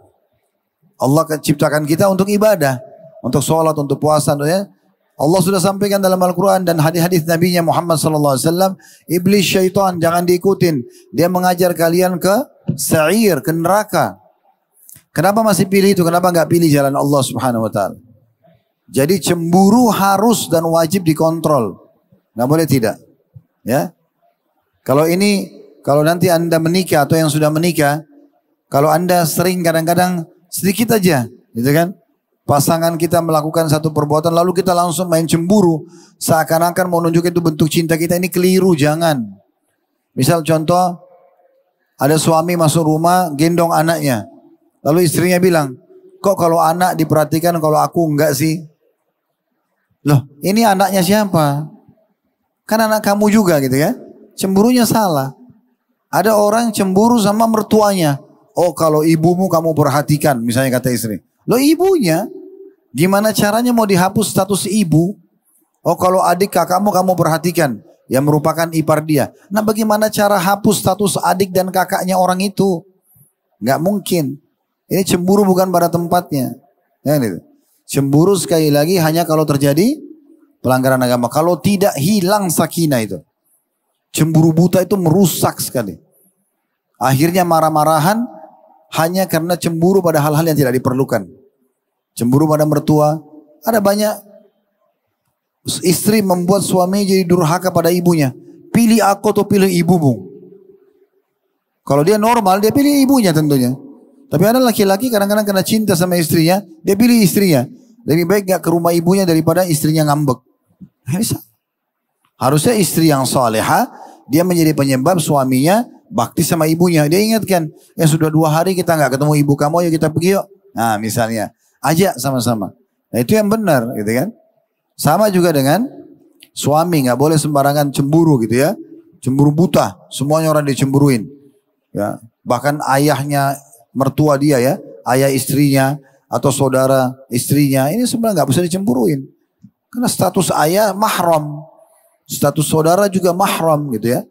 Allah ciptakan kita untuk ibadah, untuk sholat, untuk puasa. Ya. Allah sudah sampaikan dalam Al-Quran dan hadis-hadis Nabi-Nya Muhammad SAW. Iblis syaitan jangan diikutin. Dia mengajar kalian ke sa'ir, ke neraka. Kenapa masih pilih itu? Kenapa nggak pilih jalan Allah Subhanahu Wa Taala? Jadi cemburu harus dan wajib dikontrol. Nggak boleh tidak. Ya. Kalau nanti Anda menikah atau yang sudah menikah, kalau Anda sering kadang-kadang sedikit aja, gitu kan? Pasangan kita melakukan satu perbuatan lalu kita langsung main cemburu, seakan-akan mau nunjukin itu bentuk cinta kita, ini keliru, jangan. Misal contoh, ada suami masuk rumah gendong anaknya, lalu istrinya bilang, kok kalau anak diperhatikan kalau aku enggak sih? Loh, ini anaknya siapa? Kan anak kamu juga gitu ya. Cemburunya salah. Ada orang cemburu sama mertuanya. Oh, kalau ibumu kamu perhatikan, misalnya kata istri. Loh, ibunya? Gimana caranya mau dihapus status ibu? Oh, kalau adik kakakmu kamu perhatikan, yang merupakan ipar dia. Nah, bagaimana cara hapus status adik dan kakaknya orang itu? Nggak mungkin. Ini cemburu bukan pada tempatnya. Ya, gitu. Cemburu sekali lagi hanya kalau terjadi pelanggaran agama. Kalau tidak, hilang sakinah itu. Cemburu buta itu merusak sekali. Akhirnya marah-marahan hanya karena cemburu pada hal-hal yang tidak diperlukan. Cemburu pada mertua. Ada banyak istri membuat suami jadi durhaka pada ibunya. Pilih aku atau pilih ibumu. Kalau dia normal, dia pilih ibunya tentunya. Tapi ada laki-laki kadang-kadang karena cinta sama istrinya, dia pilih istrinya. Lebih baik gak ke rumah ibunya daripada istrinya ngambek. Harusnya istri yang salehah, dia menjadi penyebab suaminya bakti sama ibunya. Dia ingatkan, ya sudah 2 hari kita gak ketemu ibu kamu, ya kita pergi yuk. Nah misalnya, ajak sama-sama. Nah itu yang benar gitu kan. Sama juga dengan suami, gak boleh sembarangan cemburu gitu ya. Cemburu buta, semuanya orang dicemburuin. Ya, bahkan ayahnya, mertua dia ya, ayah istrinya atau saudara istrinya, ini sebenarnya gak bisa dicemburuin. Karena status ayah mahram. Status saudara juga mahram gitu ya.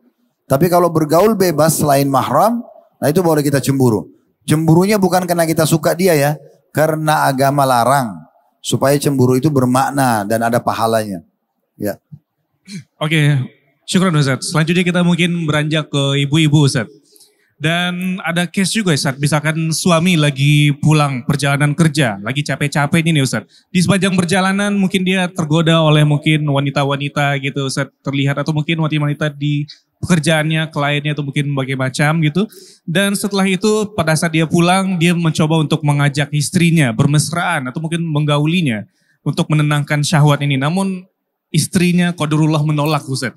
Tapi kalau bergaul bebas selain mahram, nah itu boleh kita cemburu. Cemburunya bukan karena kita suka dia ya, karena agama larang. Supaya cemburu itu bermakna dan ada pahalanya. Ya. Oke, Syukran Ustaz. Selanjutnya kita mungkin beranjak ke ibu-ibu Ustaz. Dan ada case juga Ustaz, misalkan suami lagi pulang perjalanan kerja, lagi capek-capek ini nih Ustaz. Di sepanjang perjalanan mungkin dia tergoda oleh mungkin wanita-wanita gitu Ustaz, terlihat atau mungkin wanita-wanita di pekerjaannya, kliennya atau mungkin berbagai macam gitu. Dan setelah itu pada saat dia pulang, dia mencoba untuk mengajak istrinya bermesraan atau mungkin menggaulinya untuk menenangkan syahwat ini. Namun istrinya qadarullah menolak Ustaz.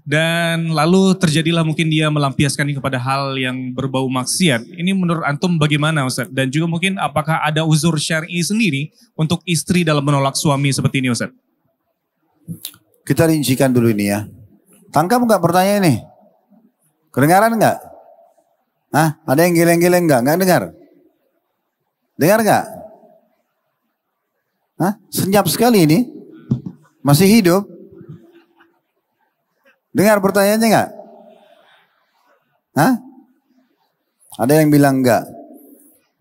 Dan lalu terjadilah mungkin dia melampiaskan ini kepada hal yang berbau maksiat. Ini menurut antum bagaimana Ustaz? Dan juga mungkin apakah ada uzur syar'i sendiri untuk istri dalam menolak suami seperti ini Ustaz? Kita rincikan dulu ini ya. Tangkap nggak pertanyaan ini? Kedengaran nggak? Hah? Ada yang geleng-geleng nggak? Nggak dengar? Dengar nggak? Hah? Senyap sekali ini. Masih hidup? Dengar pertanyaannya nggak? Hah? Ada yang bilang enggak.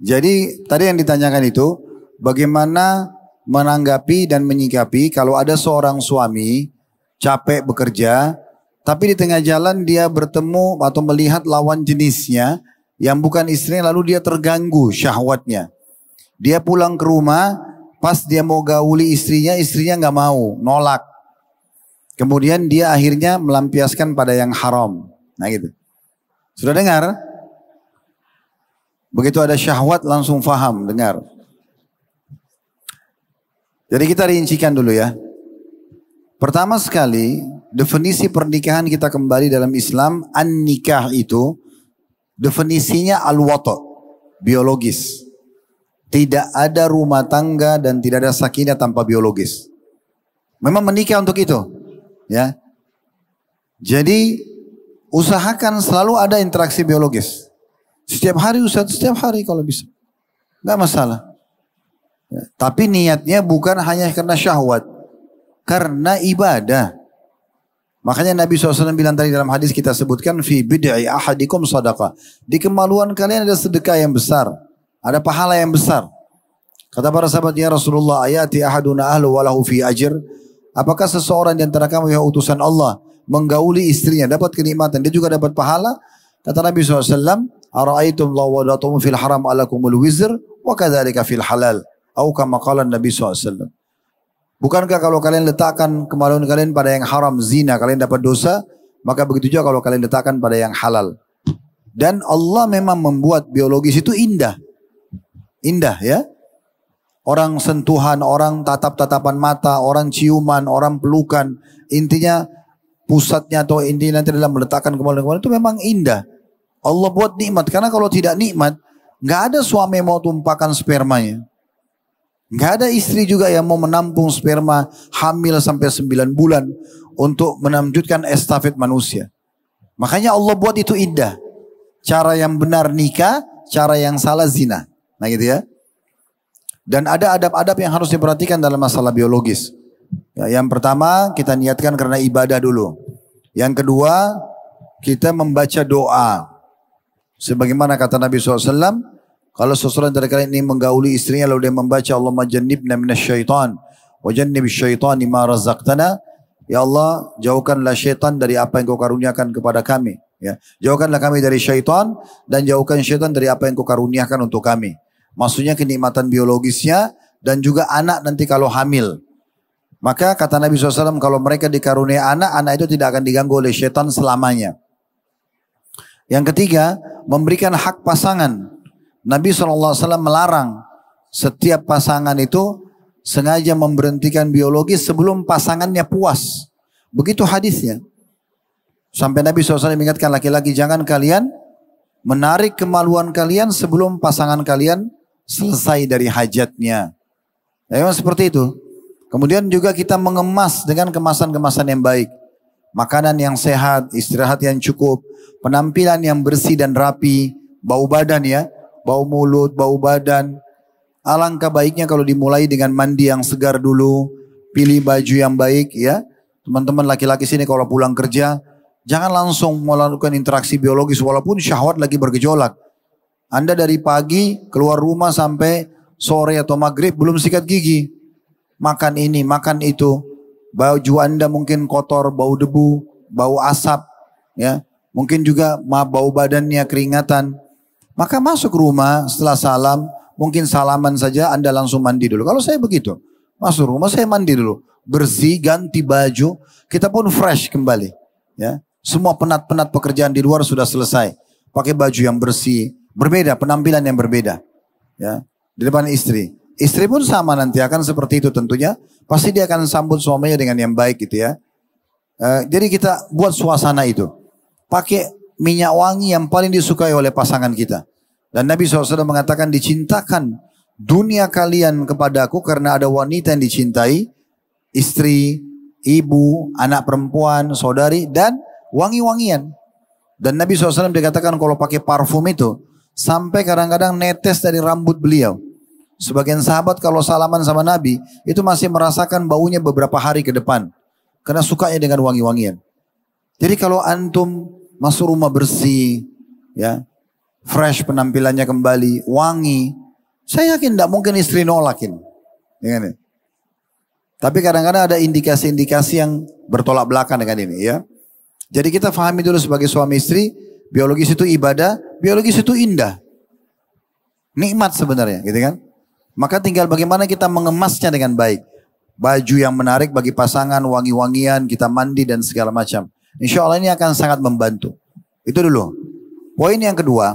Jadi tadi yang ditanyakan itu bagaimana menanggapi dan menyikapi kalau ada seorang suami capek bekerja, tapi di tengah jalan dia bertemu atau melihat lawan jenisnya yang bukan istrinya, lalu dia terganggu syahwatnya. Dia pulang ke rumah, pas dia mau gauli istrinya nggak mau, nolak. Kemudian dia akhirnya melampiaskan pada yang haram. Nah gitu. Sudah dengar? Begitu ada syahwat langsung faham, dengar. Jadi kita rincikan dulu ya. Pertama sekali, definisi pernikahan kita kembali dalam Islam, an-nikah itu definisinya al-wata', biologis. Tidak ada rumah tangga dan tidak ada sakinah tanpa biologis. Memang menikah untuk itu. Ya, jadi usahakan selalu ada interaksi biologis. Setiap hari Ustaz, setiap hari kalau bisa, nggak masalah. Ya, tapi niatnya bukan hanya karena syahwat, karena ibadah. Makanya Nabi SAW bilang tadi dalam hadis kita sebutkan, fi bid'i ahadikum sadaqah. Di kemaluan kalian ada sedekah yang besar, ada pahala yang besar. Kata para sahabat, ya Rasulullah, ayati ahaduna ahlu walahu fi ajr. Apakah seseorang di antara kamu yang utusan Allah menggauli istrinya dapat kenikmatan, dia juga dapat pahala? Kata Nabi SAW, ara'aitum law wadatum fil haram alakumul wizr wa kadzalika fil halal. Atau kama qala Nabi SAW. Bukankah kalau kalian letakkan kemaluan kalian pada yang haram, zina, kalian dapat dosa? Maka begitu juga kalau kalian letakkan pada yang halal. Dan Allah memang membuat biologis itu indah. Indah ya. Orang sentuhan, orang tatap-tatapan mata, orang ciuman, orang pelukan. Intinya pusatnya atau intinya nanti dalam meletakkan kemaluan itu memang indah. Allah buat nikmat. Karena kalau tidak nikmat, nggak ada suami yang mau tumpahkan spermanya. Nggak ada istri juga yang mau menampung sperma hamil sampai 9 bulan untuk melanjutkan estafet manusia. Makanya Allah buat itu indah. Cara yang benar nikah, cara yang salah zina. Nah gitu ya. Dan ada adab-adab yang harus diperhatikan dalam masalah biologis. Ya, yang pertama kita niatkan karena ibadah dulu. Yang kedua kita membaca doa. Sebagaimana kata Nabi SAW, kalau seseorang dari kalian ini menggauli istrinya lalu dia membaca Allahumma jannibna minasyaitan wa jannibis syaitani ma razaqtana. Ya Allah, jauhkanlah syaitan dari apa yang kau karuniakan kepada kami. Ya, jauhkanlah kami dari syaitan dan jauhkan syaitan dari apa yang kau karuniakan untuk kami. Maksudnya kenikmatan biologisnya dan juga anak nanti kalau hamil. Maka kata Nabi SAW, kalau mereka dikaruniai anak, anak itu tidak akan diganggu oleh syaitan selamanya. Yang ketiga, memberikan hak pasangan. Nabi SAW melarang setiap pasangan itu sengaja memberhentikan biologis sebelum pasangannya puas. Begitu hadisnya. Sampai Nabi SAW mengingatkan laki-laki, jangan kalian menarik kemaluan kalian sebelum pasangan kalian selesai dari hajatnya. Ya, memang seperti itu. Kemudian juga kita mengemas dengan kemasan-kemasan yang baik. Makanan yang sehat, istirahat yang cukup, penampilan yang bersih dan rapi, bau badan ya, bau mulut, bau badan. Alangkah baiknya kalau dimulai dengan mandi yang segar dulu, pilih baju yang baik ya. Teman-teman laki-laki sini kalau pulang kerja, jangan langsung melakukan interaksi biologis walaupun syahwat lagi bergejolak. Anda dari pagi keluar rumah sampai sore atau maghrib belum sikat gigi. Makan ini, makan itu. Baju Anda mungkin kotor, bau debu. bau asap, ya, mungkin juga bau badannya keringatan, maka masuk rumah setelah salam, mungkin salaman saja Anda langsung mandi dulu. Kalau saya begitu, masuk rumah saya mandi dulu, bersih, ganti baju, kita pun fresh kembali. Ya, semua penat-penat pekerjaan di luar sudah selesai, pakai baju yang bersih, berbeda, penampilan yang berbeda. Ya, di depan istri. Istri pun sama nanti akan seperti itu tentunya. Pasti dia akan sambut suaminya dengan yang baik gitu ya. Jadi kita buat suasana itu. Pakai minyak wangi yang paling disukai oleh pasangan kita. Dan Nabi SAW mengatakan dicintakan dunia kalian kepadaku karena ada wanita yang dicintai. Istri, ibu, anak perempuan, saudari dan wangi-wangian. Dan Nabi SAW dikatakan kalau pakai parfum itu sampai kadang-kadang netes dari rambut beliau. Sebagian sahabat kalau salaman sama Nabi itu masih merasakan baunya beberapa hari ke depan. Karena sukanya dengan wangi-wangian. Jadi kalau antum masuk rumah bersih, ya, fresh penampilannya kembali, wangi, saya yakin tidak mungkin istri nolakin. Ya, tapi kadang-kadang ada indikasi-indikasi yang bertolak belakang dengan ini, ya. Jadi kita fahami dulu sebagai suami istri, biologis itu ibadah, biologis itu indah. Nikmat sebenarnya, gitu kan? Maka tinggal bagaimana kita mengemasnya dengan baik. Baju yang menarik bagi pasangan, wangi-wangian, kita mandi dan segala macam. Insya Allah ini akan sangat membantu. Itu dulu. Poin yang kedua,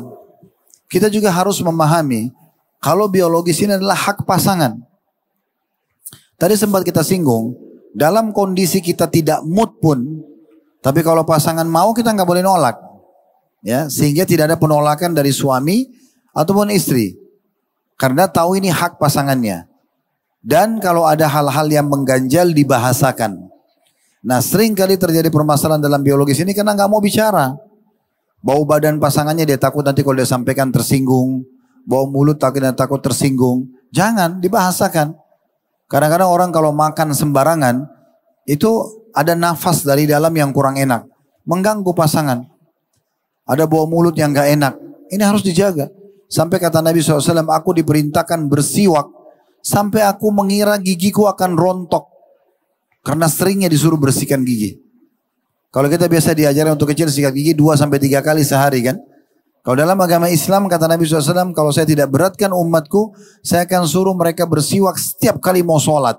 kita juga harus memahami kalau biologis ini adalah hak pasangan. Tadi sempat kita singgung, dalam kondisi kita tidak mood pun, tapi kalau pasangan mau kita nggak boleh nolak. Ya, sehingga tidak ada penolakan dari suami ataupun istri. Karena tahu ini hak pasangannya. Dan kalau ada hal-hal yang mengganjal dibahasakan. Nah, sering kali terjadi permasalahan dalam biologis ini karena nggak mau bicara. Bau badan pasangannya dia takut nanti kalau dia sampaikan tersinggung. Bau mulut takut tersinggung. Jangan dibahasakan. Kadang-kadang orang kalau makan sembarangan itu ada nafas dari dalam yang kurang enak. Mengganggu pasangan. Ada bau mulut yang nggak enak. Ini harus dijaga. Sampai kata Nabi SAW, aku diperintahkan bersiwak sampai aku mengira gigiku akan rontok. Karena seringnya disuruh bersihkan gigi. Kalau kita biasa diajarkan untuk kecil sikat gigi 2-3 kali sehari kan. Kalau dalam agama Islam kata Nabi SAW, kalau saya tidak beratkan umatku, saya akan suruh mereka bersiwak setiap kali mau sholat.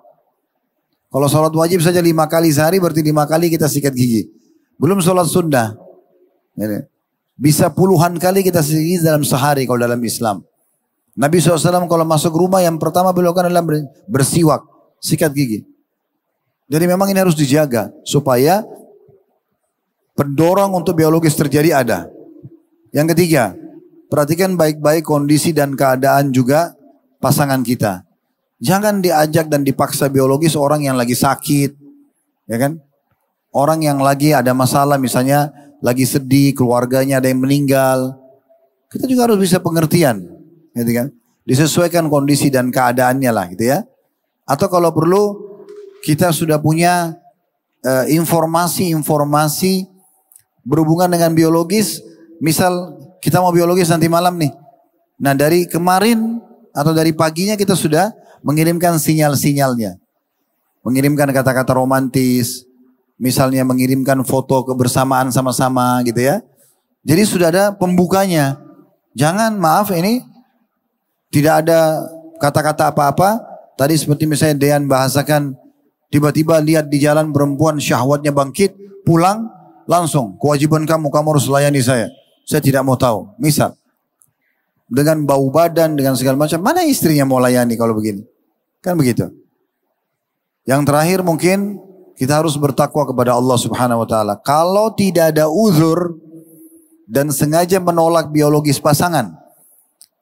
Kalau sholat wajib saja 5 kali sehari, berarti 5 kali kita sikat gigi. Belum sholat sunnah. Bisa puluhan kali kita sikat gigi dalam sehari kalau dalam Islam. Nabi SAW kalau masuk rumah yang pertama beliau lakukan adalah bersiwak, sikat gigi. Jadi memang ini harus dijaga supaya pendorong untuk biologis terjadi ada. Yang ketiga, perhatikan baik-baik kondisi dan keadaan juga pasangan kita. Jangan diajak dan dipaksa biologis orang yang lagi sakit, ya kan? Orang yang lagi ada masalah, misalnya lagi sedih, keluarganya ada yang meninggal. Kita juga harus bisa pengertian, gitu kan? Disesuaikan kondisi dan keadaannya lah, gitu ya. Atau kalau perlu kita sudah punya informasi-informasi berhubungan dengan biologis. Misal kita mau biologis nanti malam nih. Nah dari kemarin atau dari paginya kita sudah mengirimkan sinyal-sinyalnya. Mengirimkan kata-kata romantis. Misalnya mengirimkan foto kebersamaan sama-sama gitu ya. Jadi sudah ada pembukanya. Jangan maaf ini tidak ada kata-kata apa-apa. Tadi seperti misalnya Dean bahasakan. Tiba-tiba lihat di jalan perempuan syahwatnya bangkit. Pulang langsung. Kewajiban kamu harus layani saya. Saya tidak mau tahu. Misal. Dengan bau badan, dengan segala macam. Mana istrinya mau layani kalau begini? Kan begitu. Yang terakhir mungkin kita harus bertakwa kepada Allah Subhanahu wa taala. Kalau tidak ada uzur dan sengaja menolak biologis pasangan,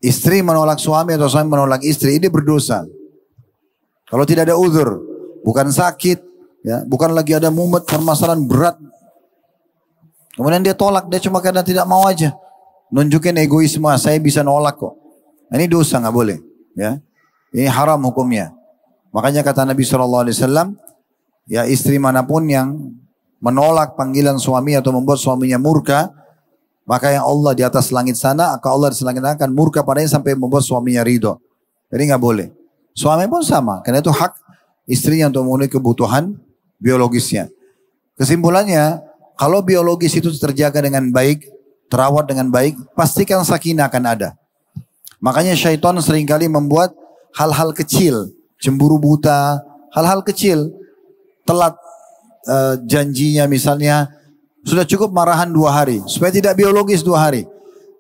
istri menolak suami atau suami menolak istri, ini berdosa. Kalau tidak ada uzur, bukan sakit, ya, bukan lagi ada mumet permasalahan berat. Kemudian dia tolak, dia cuma karena tidak mau aja. Nunjukin egoisme, saya bisa nolak kok. Ini dosa, nggak boleh. Ya, ini haram hukumnya. Makanya kata Nabi SAW, ya istri manapun yang menolak panggilan suami atau membuat suaminya murka, maka yang Allah di atas langit sana, maka Allah di langit sana akan murka padanya sampai membuat suaminya ridho. Jadi nggak boleh. Suami pun sama, karena itu hak istrinya untuk memenuhi kebutuhan biologisnya. Kesimpulannya, Kalau biologis itu terjaga dengan baik, terawat dengan baik, pastikan sakinah akan ada. Makanya syaitan seringkali membuat hal-hal kecil, cemburu buta, hal-hal kecil, telat janjinya misalnya, sudah cukup marahan 2 hari, supaya tidak biologis 2 hari.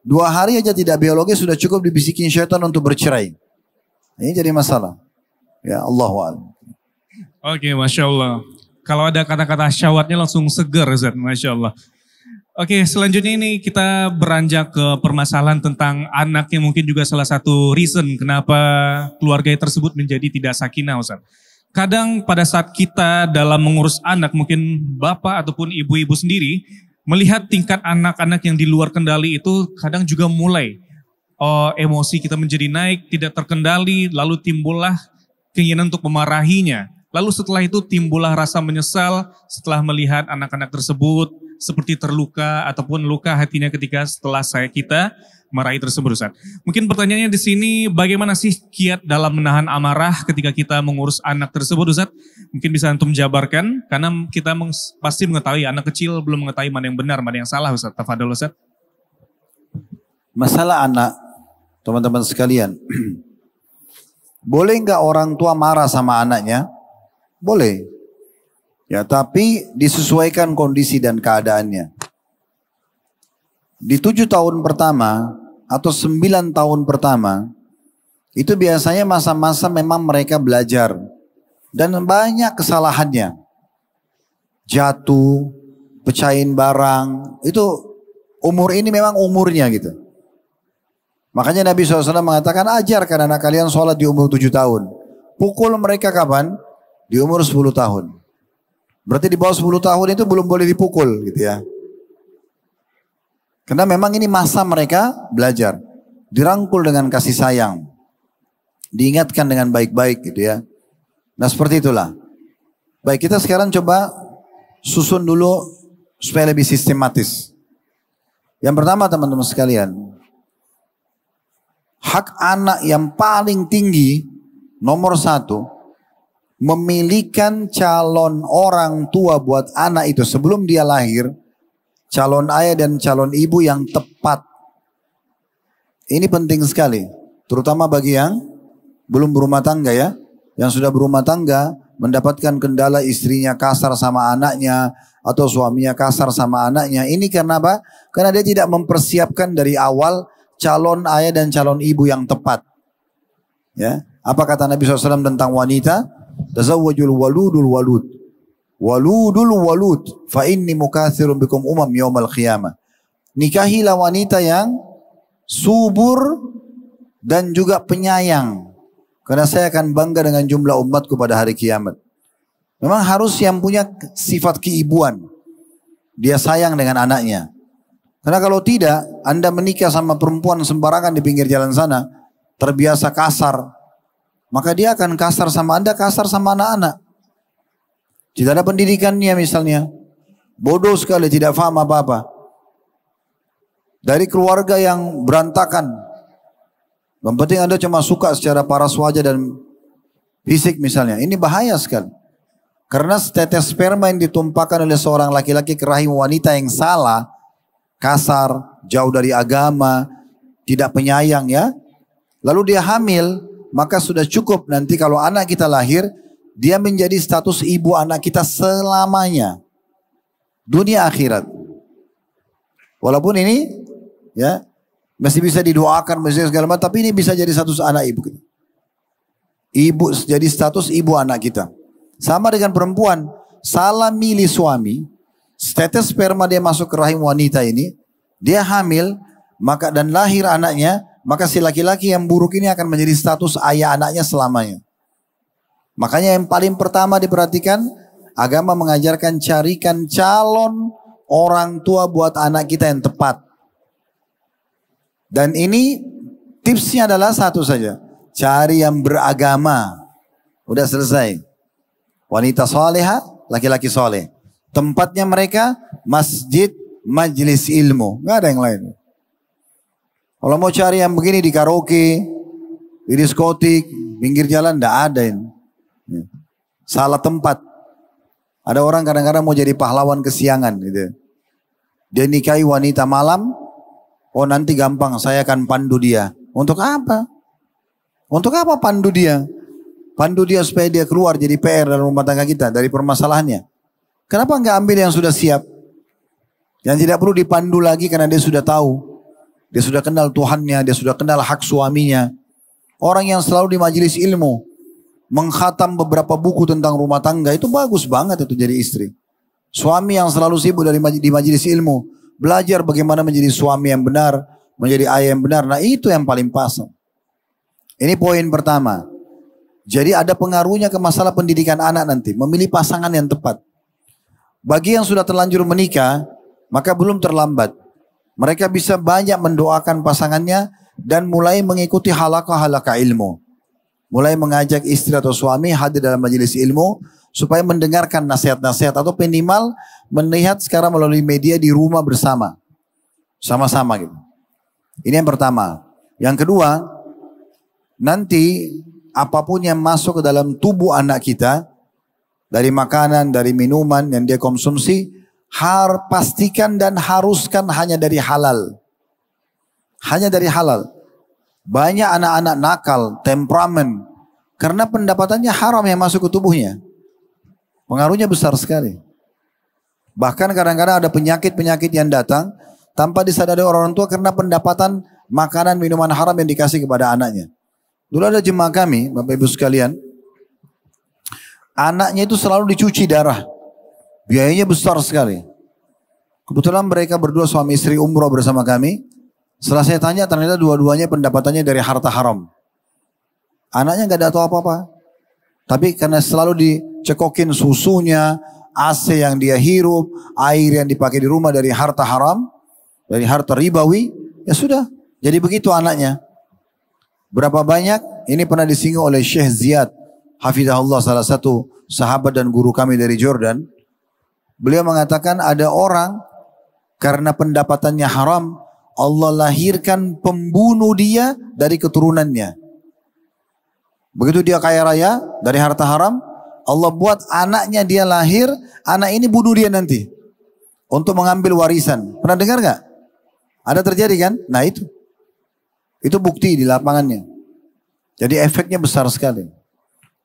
2 hari aja tidak biologis sudah cukup dibisikin syaitan untuk bercerai. Ini jadi masalah. Ya Allahu'alam. Oke, Masya Allah. Kalau ada kata-kata syahwatnya langsung segar, Ustaz. Masya Allah. Oke, selanjutnya ini kita beranjak ke permasalahan tentang anak yang mungkin juga salah satu reason kenapa keluarga tersebut menjadi tidak sakinah, Ustaz. Kadang pada saat kita dalam mengurus anak, mungkin bapak ataupun ibu-ibu sendiri, melihat tingkat anak-anak yang di luar kendali itu kadang juga mulai emosi kita menjadi naik, tidak terkendali, lalu timbullah keinginan untuk memarahinya. Lalu setelah itu timbullah rasa menyesal setelah melihat anak-anak tersebut seperti terluka ataupun luka hatinya ketika setelah kita marahi tersebut, Ustaz. Mungkin pertanyaannya di sini, bagaimana sih kiat dalam menahan amarah ketika kita mengurus anak tersebut, Ustaz? Mungkin bisa antum jabarkan, karena kita pasti mengetahui anak kecil belum mengetahui mana yang benar, mana yang salah, Ustaz. Tafadhol, Ustaz. Masalah anak, teman-teman sekalian, boleh nggak orang tua marah sama anaknya? Boleh. Ya, tapi disesuaikan kondisi dan keadaannya. Di 7 tahun pertama atau 9 tahun pertama, itu biasanya masa-masa memang mereka belajar. Dan banyak kesalahannya. Jatuh, pecahin barang, itu umur ini memang umurnya gitu. Makanya Nabi SAW mengatakan, ajarkan anak kalian sholat di umur 7 tahun. Pukul mereka kapan? Di umur 10 tahun. Berarti di bawah 10 tahun itu belum boleh dipukul gitu ya. Karena memang ini masa mereka belajar. Dirangkul dengan kasih sayang. Diingatkan dengan baik-baik gitu ya. Nah seperti itulah. Baik, kita sekarang coba susun dulu supaya lebih sistematis. Yang pertama teman-teman sekalian. Hak anak yang paling tinggi, nomor 1, memilihkan calon orang tua buat anak itu sebelum dia lahir, calon ayah dan calon ibu yang tepat. Ini penting sekali, terutama bagi yang belum berumah tangga ya. Yang sudah berumah tangga mendapatkan kendala istrinya kasar sama anaknya atau suaminya kasar sama anaknya. Ini karena apa? Karena dia tidak mempersiapkan dari awal calon ayah dan calon ibu yang tepat. Ya, apa kata Nabi SAW tentang wanita? Tazawwajul waludul walud. Waludul walud. Fa inni mukathirun bikum umam yawmal qiyamah. Nikahilah wanita yang subur dan juga penyayang. Karena saya akan bangga dengan jumlah umatku pada hari kiamat. Memang harus yang punya sifat keibuan. Dia sayang dengan anaknya. Karena kalau tidak, Anda menikah sama perempuan sembarangan di pinggir jalan sana, terbiasa kasar, maka dia akan kasar sama Anda, kasar sama anak-anak. Tidak ada pendidikannya misalnya. Bodoh sekali, tidak paham apa-apa. Dari keluarga yang berantakan. Yang penting Anda cuma suka secara paras wajah dan fisik misalnya. Ini bahaya sekali. Karena setetes sperma yang ditumpahkan oleh seorang laki-laki ke rahim wanita yang salah, kasar, jauh dari agama, tidak penyayang ya. Lalu dia hamil, maka sudah cukup nanti kalau anak kita lahir, dia menjadi status ibu anak kita selamanya. Dunia akhirat. Walaupun ini ya masih bisa didoakan, masih segala macam, tapi ini bisa jadi status anak ibu kita. Ibu jadi status ibu anak kita. Sama dengan perempuan, salah milih suami, tetes sperma dia masuk ke rahim wanita ini, dia hamil, maka dan lahir anaknya, maka si laki-laki yang buruk ini akan menjadi status ayah anaknya selamanya. Makanya yang paling pertama diperhatikan, agama mengajarkan carikan calon orang tua buat anak kita yang tepat. Dan ini tipsnya adalah satu saja, cari yang beragama. Udah selesai. Wanita soleha, laki-laki soleh. Tempatnya mereka masjid, majelis ilmu. Nggak ada yang lain. Kalau mau cari yang begini di karaoke, di diskotik, pinggir jalan, nggak ada ini. Salah tempat. Ada orang kadang-kadang mau jadi pahlawan kesiangan gitu. Dia nikahi wanita malam, oh nanti gampang saya akan pandu dia. Untuk apa? Untuk apa pandu dia? Pandu dia supaya dia keluar jadi PR dalam rumah tangga kita dari permasalahannya. Kenapa enggak ambil yang sudah siap? Yang tidak perlu dipandu lagi karena dia sudah tahu. Dia sudah kenal Tuhannya, dia sudah kenal hak suaminya. Orang yang selalu di majelis ilmu, mengkhatam beberapa buku tentang rumah tangga, itu bagus banget itu jadi istri. Suami yang selalu sibuk di majelis ilmu, belajar bagaimana menjadi suami yang benar, menjadi ayah yang benar. Nah itu yang paling pas. Ini poin pertama. Jadi ada pengaruhnya ke masalah pendidikan anak nanti. Memilih pasangan yang tepat. Bagi yang sudah terlanjur menikah, maka belum terlambat. Mereka bisa banyak mendoakan pasangannya dan mulai mengikuti halaqah-halaqah ilmu. Mulai mengajak istri atau suami hadir dalam majelis ilmu supaya mendengarkan nasihat-nasihat atau minimal melihat sekarang melalui media di rumah bersama. Sama-sama gitu. Ini yang pertama. Yang kedua, nanti apapun yang masuk ke dalam tubuh anak kita, dari makanan, dari minuman yang dia konsumsi, pastikan dan haruskan hanya dari halal. Hanya dari halal. Banyak anak-anak nakal, temperamen, karena pendapatannya haram yang masuk ke tubuhnya. Pengaruhnya besar sekali. Bahkan kadang-kadang ada penyakit-penyakit yang datang tanpa disadari orang tua karena pendapatan makanan minuman haram yang dikasih kepada anaknya. Dulu ada jemaah kami, Bapak Ibu sekalian, anaknya itu selalu dicuci darah. Biayanya besar sekali. Kebetulan mereka berdua suami istri umroh bersama kami. Setelah saya tanya, ternyata dua-duanya pendapatannya dari harta haram. Anaknya gak ada tahu apa-apa. Tapi karena selalu dicekokin susunya, AC yang dia hirup, air yang dipakai di rumah dari harta haram, dari harta ribawi, ya sudah. Jadi begitu anaknya. Berapa banyak? Ini pernah disinggung oleh Syekh Ziyad Hafizahullah, salah satu sahabat dan guru kami dari Jordan. Beliau mengatakan ada orang karena pendapatannya haram, Allah lahirkan pembunuh dia dari keturunannya. Begitu dia kaya raya dari harta haram, Allah buat anaknya dia lahir, anak ini bunuh dia nanti untuk mengambil warisan. Pernah dengar gak? Ada terjadi kan? Nah itu bukti di lapangannya. Jadi efeknya besar sekali.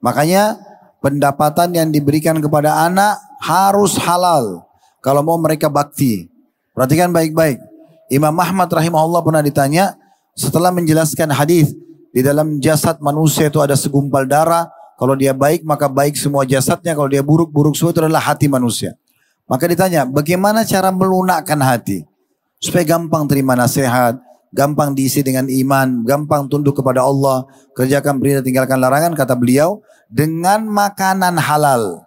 Makanya pendapatan yang diberikan kepada anak harus halal kalau mau mereka bakti. Perhatikan baik-baik. Imam Ahmad rahimahullah pernah ditanya setelah menjelaskan hadis di dalam jasad manusia itu ada segumpal darah. Kalau dia baik maka baik semua jasadnya. Kalau dia buruk, buruk semua. Itu adalah hati manusia. Maka ditanya bagaimana cara melunakkan hati supaya gampang terima nasihat, gampang diisi dengan iman, gampang tunduk kepada Allah, kerjakan perintah, tinggalkan larangan. Kata beliau, dengan makanan halal.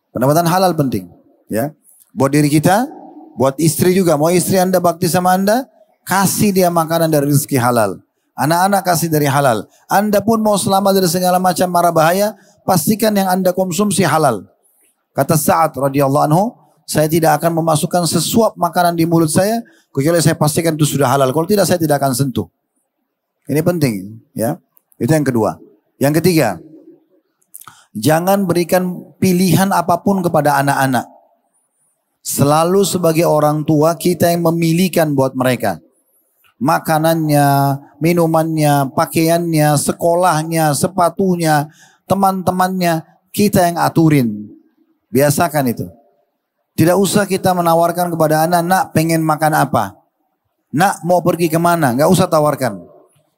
Pendapatan halal penting, ya. Buat diri kita, buat istri juga. Mau istri Anda bakti sama Anda, kasih dia makanan dari rezeki halal. Anak-anak kasih dari halal. Anda pun mau selamat dari segala macam mara bahaya, pastikan yang Anda konsumsi halal. Kata Sa'ad radhiyallahu anhu, saya tidak akan memasukkan sesuap makanan di mulut saya kecuali saya pastikan itu sudah halal. Kalau tidak, saya tidak akan sentuh. Ini penting, ya. Itu yang kedua. Yang ketiga, jangan berikan pilihan apapun kepada anak-anak. Selalu sebagai orang tua kita yang memilihkan buat mereka. Makanannya, minumannya, pakaiannya, sekolahnya, sepatunya, teman-temannya, kita yang aturin. Biasakan itu. Tidak usah kita menawarkan kepada anak, nak pengen makan apa? Nak mau pergi kemana? Gak usah tawarkan.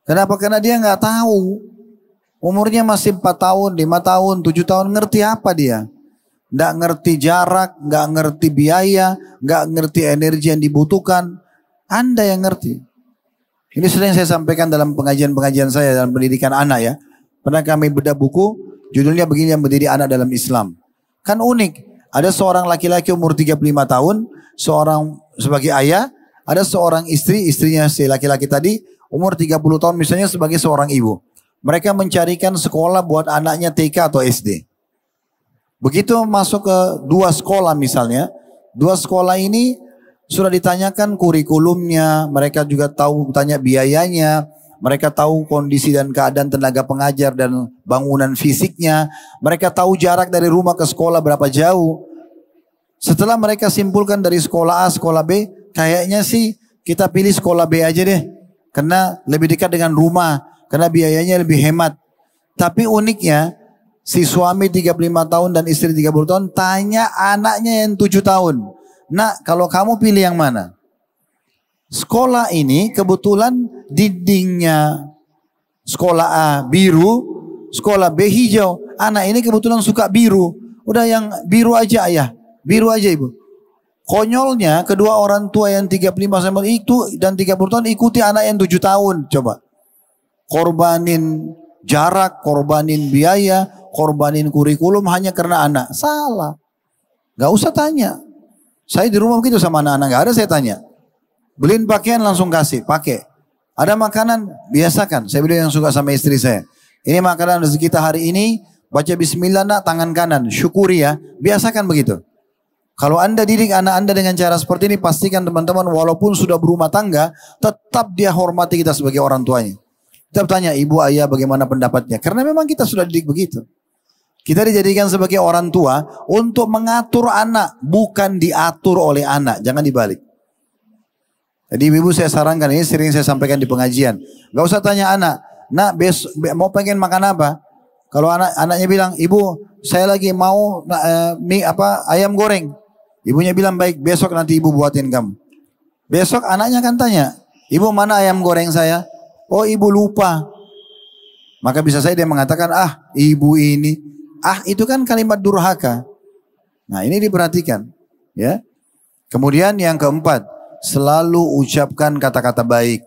Kenapa? Karena dia gak tahu. Umurnya masih 4 tahun, 5 tahun, 7 tahun. Ngerti apa dia? Gak ngerti jarak, gak ngerti biaya, gak ngerti energi yang dibutuhkan. Anda yang ngerti. Ini sering saya sampaikan dalam pengajian-pengajian saya dalam pendidikan anak ya. Pernah kami bedah buku, judulnya begini, yang mendidik anak dalam Islam. Kan unik. Ada seorang laki-laki umur 35 tahun, seorang sebagai ayah, ada seorang istri, istrinya si laki-laki tadi, umur 30 tahun misalnya sebagai seorang ibu. Mereka mencarikan sekolah buat anaknya TK atau SD. Begitu masuk ke 2 sekolah misalnya, 2 sekolah ini sudah ditanyakan kurikulumnya, mereka juga tahu tanya biayanya, mereka tahu kondisi dan keadaan tenaga pengajar dan bangunan fisiknya. Mereka tahu jarak dari rumah ke sekolah berapa jauh. Setelah mereka simpulkan dari sekolah A, sekolah B, kayaknya sih kita pilih sekolah B aja deh. Karena lebih dekat dengan rumah, karena biayanya lebih hemat. Tapi uniknya, si suami 35 tahun dan istri 30 tahun tanya anaknya yang 7 tahun. Nak, kalau kamu pilih yang mana? Sekolah ini kebetulan dindingnya sekolah A biru, sekolah B hijau. Anak ini kebetulan suka biru. Udah yang biru aja ayah, biru aja ibu. Konyolnya kedua orang tua yang 35 sama itu dan 30 tahun ikuti anak yang 7 tahun. Coba. Korbanin jarak, korbanin biaya, korbanin kurikulum hanya karena anak. Salah. Gak usah tanya. Saya di rumah begitu sama anak-anak. Gak ada saya tanya. Beliin pakaian langsung kasih, pakai. Ada makanan, biasakan. Saya bilang yang suka sama istri saya. Ini makanan rezeki kita hari ini, baca bismillah nak, tangan kanan. Syukuri ya, biasakan begitu. Kalau anda didik anak anda dengan cara seperti ini, pastikan teman-teman walaupun sudah berumah tangga, tetap dia hormati kita sebagai orang tuanya. Kita tanya ibu ayah bagaimana pendapatnya. Karena memang kita sudah didik begitu. Kita dijadikan sebagai orang tua untuk mengatur anak, bukan diatur oleh anak. Jangan dibalik. Jadi ibu saya sarankan, ini sering saya sampaikan di pengajian. Gak usah tanya anak, nak mau pengen makan apa? Kalau anaknya bilang, ibu saya lagi mau ayam goreng. Ibunya bilang baik, besok nanti ibu buatin kamu. Besok anaknya akan tanya, ibu mana ayam goreng saya? Oh ibu lupa. Maka bisa saya dia mengatakan, ibu ini. Itu kan kalimat durhaka. Nah ini diperhatikan. Ya. Kemudian yang keempat. Selalu ucapkan kata-kata baik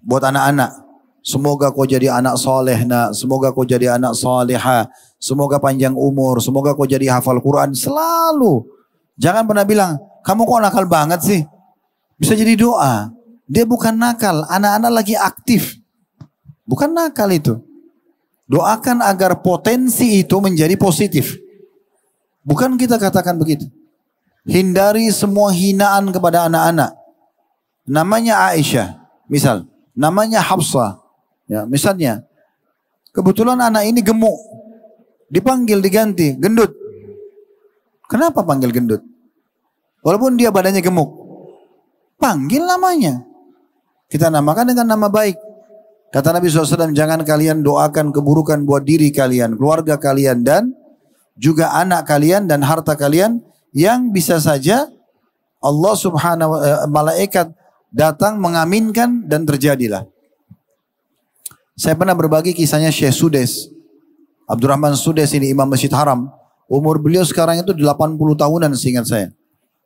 buat anak-anak. Semoga kau jadi anak soleh nak. Semoga kau jadi anak soleha. Semoga panjang umur. Semoga kau jadi hafal Quran. Selalu. Jangan pernah bilang, kamu kok nakal banget sih. Bisa jadi doa. Dia bukan nakal. Anak-anak lagi aktif. Bukan nakal itu. Doakan agar potensi itu menjadi positif. Bukan kita katakan begitu. Hindari semua hinaan kepada anak-anak. Namanya Aisyah, misal. Namanya Hafsah. Ya, misalnya. Kebetulan anak ini gemuk. Dipanggil, diganti, gendut. Kenapa panggil gendut? Walaupun dia badannya gemuk. Panggil namanya. Kita namakan dengan nama baik. Kata Nabi SAW, jangan kalian doakan keburukan buat diri kalian, keluarga kalian, dan juga anak kalian dan harta kalian. Yang bisa saja Allah subhanahu wa malaikat datang mengaminkan dan terjadilah. Saya pernah berbagi kisahnya Syekh Sudes. Abdurrahman Sudes ini imam Masjid Haram. Umur beliau sekarang itu 80 tahunan seingat saya.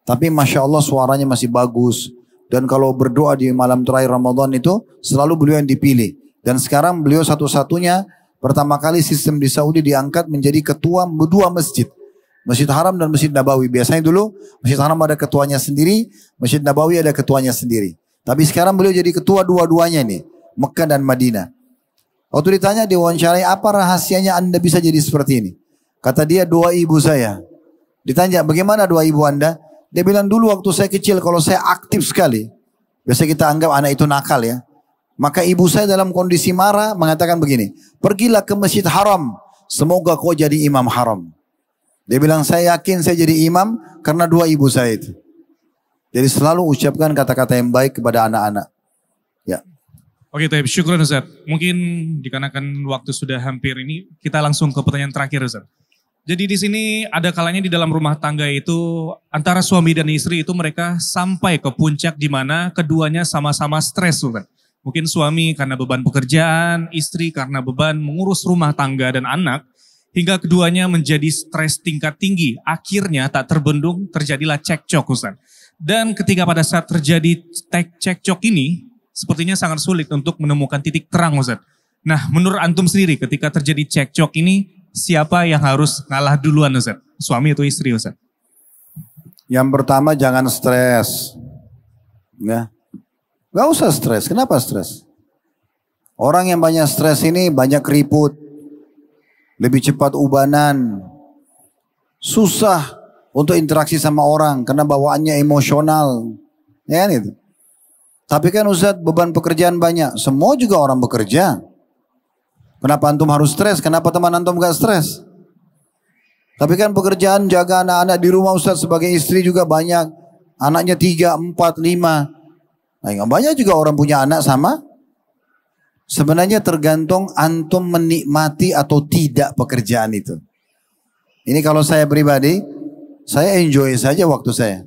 Tapi Masya Allah suaranya masih bagus. Dan kalau berdoa di malam terakhir Ramadan itu selalu beliau yang dipilih. Dan sekarang beliau satu-satunya pertama kali sistem di Saudi diangkat menjadi ketua dua masjid. Masjid Haram dan Masjid Nabawi. Biasanya dulu Masjid Haram ada ketuanya sendiri, Masjid Nabawi ada ketuanya sendiri. Tapi sekarang beliau jadi ketua dua-duanya nih, Mekah dan Madinah. Waktu ditanya diwawancarai, apa rahasianya anda bisa jadi seperti ini? Kata dia, doa ibu saya. Ditanya, bagaimana doa ibu anda? Dia bilang, dulu waktu saya kecil kalau saya aktif sekali. Biasa kita anggap anak itu nakal ya. Maka ibu saya dalam kondisi marah mengatakan begini, pergilah ke Masjid Haram, semoga kau jadi imam haram. Dia bilang, saya yakin saya jadi imam karena doa ibu saya itu. Jadi selalu ucapkan kata-kata yang baik kepada anak-anak. Ya. Oke, Taib, syukur Ustaz. Mungkin dikarenakan waktu sudah hampir ini, kita langsung ke pertanyaan terakhir Ustaz. Jadi di sini ada kalanya di dalam rumah tangga itu antara suami dan istri itu mereka sampai ke puncak di mana keduanya sama-sama stres Ustaz. Mungkin suami karena beban pekerjaan, istri karena beban mengurus rumah tangga dan anak. Hingga keduanya menjadi stres tingkat tinggi. Akhirnya tak terbendung terjadilah cekcok Ustaz. Dan ketika pada saat terjadi cekcok ini, sepertinya sangat sulit untuk menemukan titik terang Ustaz. Nah menurut antum sendiri ketika terjadi cekcok ini, siapa yang harus ngalah duluan Ustaz? Suami atau istri Ustaz? Yang pertama jangan stres. Ya. Gak usah stres. Kenapa stres? Orang yang banyak stres ini banyak keriput. Lebih cepat ubanan. Susah untuk interaksi sama orang karena bawaannya emosional. Ya kan itu. Tapi kan Ustaz beban pekerjaan banyak. Semua juga orang bekerja. Kenapa antum harus stres? Kenapa teman antum gak stres? Tapi kan pekerjaan jaga anak-anak di rumah Ustaz sebagai istri juga banyak. Anaknya 3, 4, 5. Nah, banyak juga orang punya anak sama. Sebenarnya tergantung antum menikmati atau tidak pekerjaan itu. Ini kalau saya pribadi, saya enjoy saja waktu saya.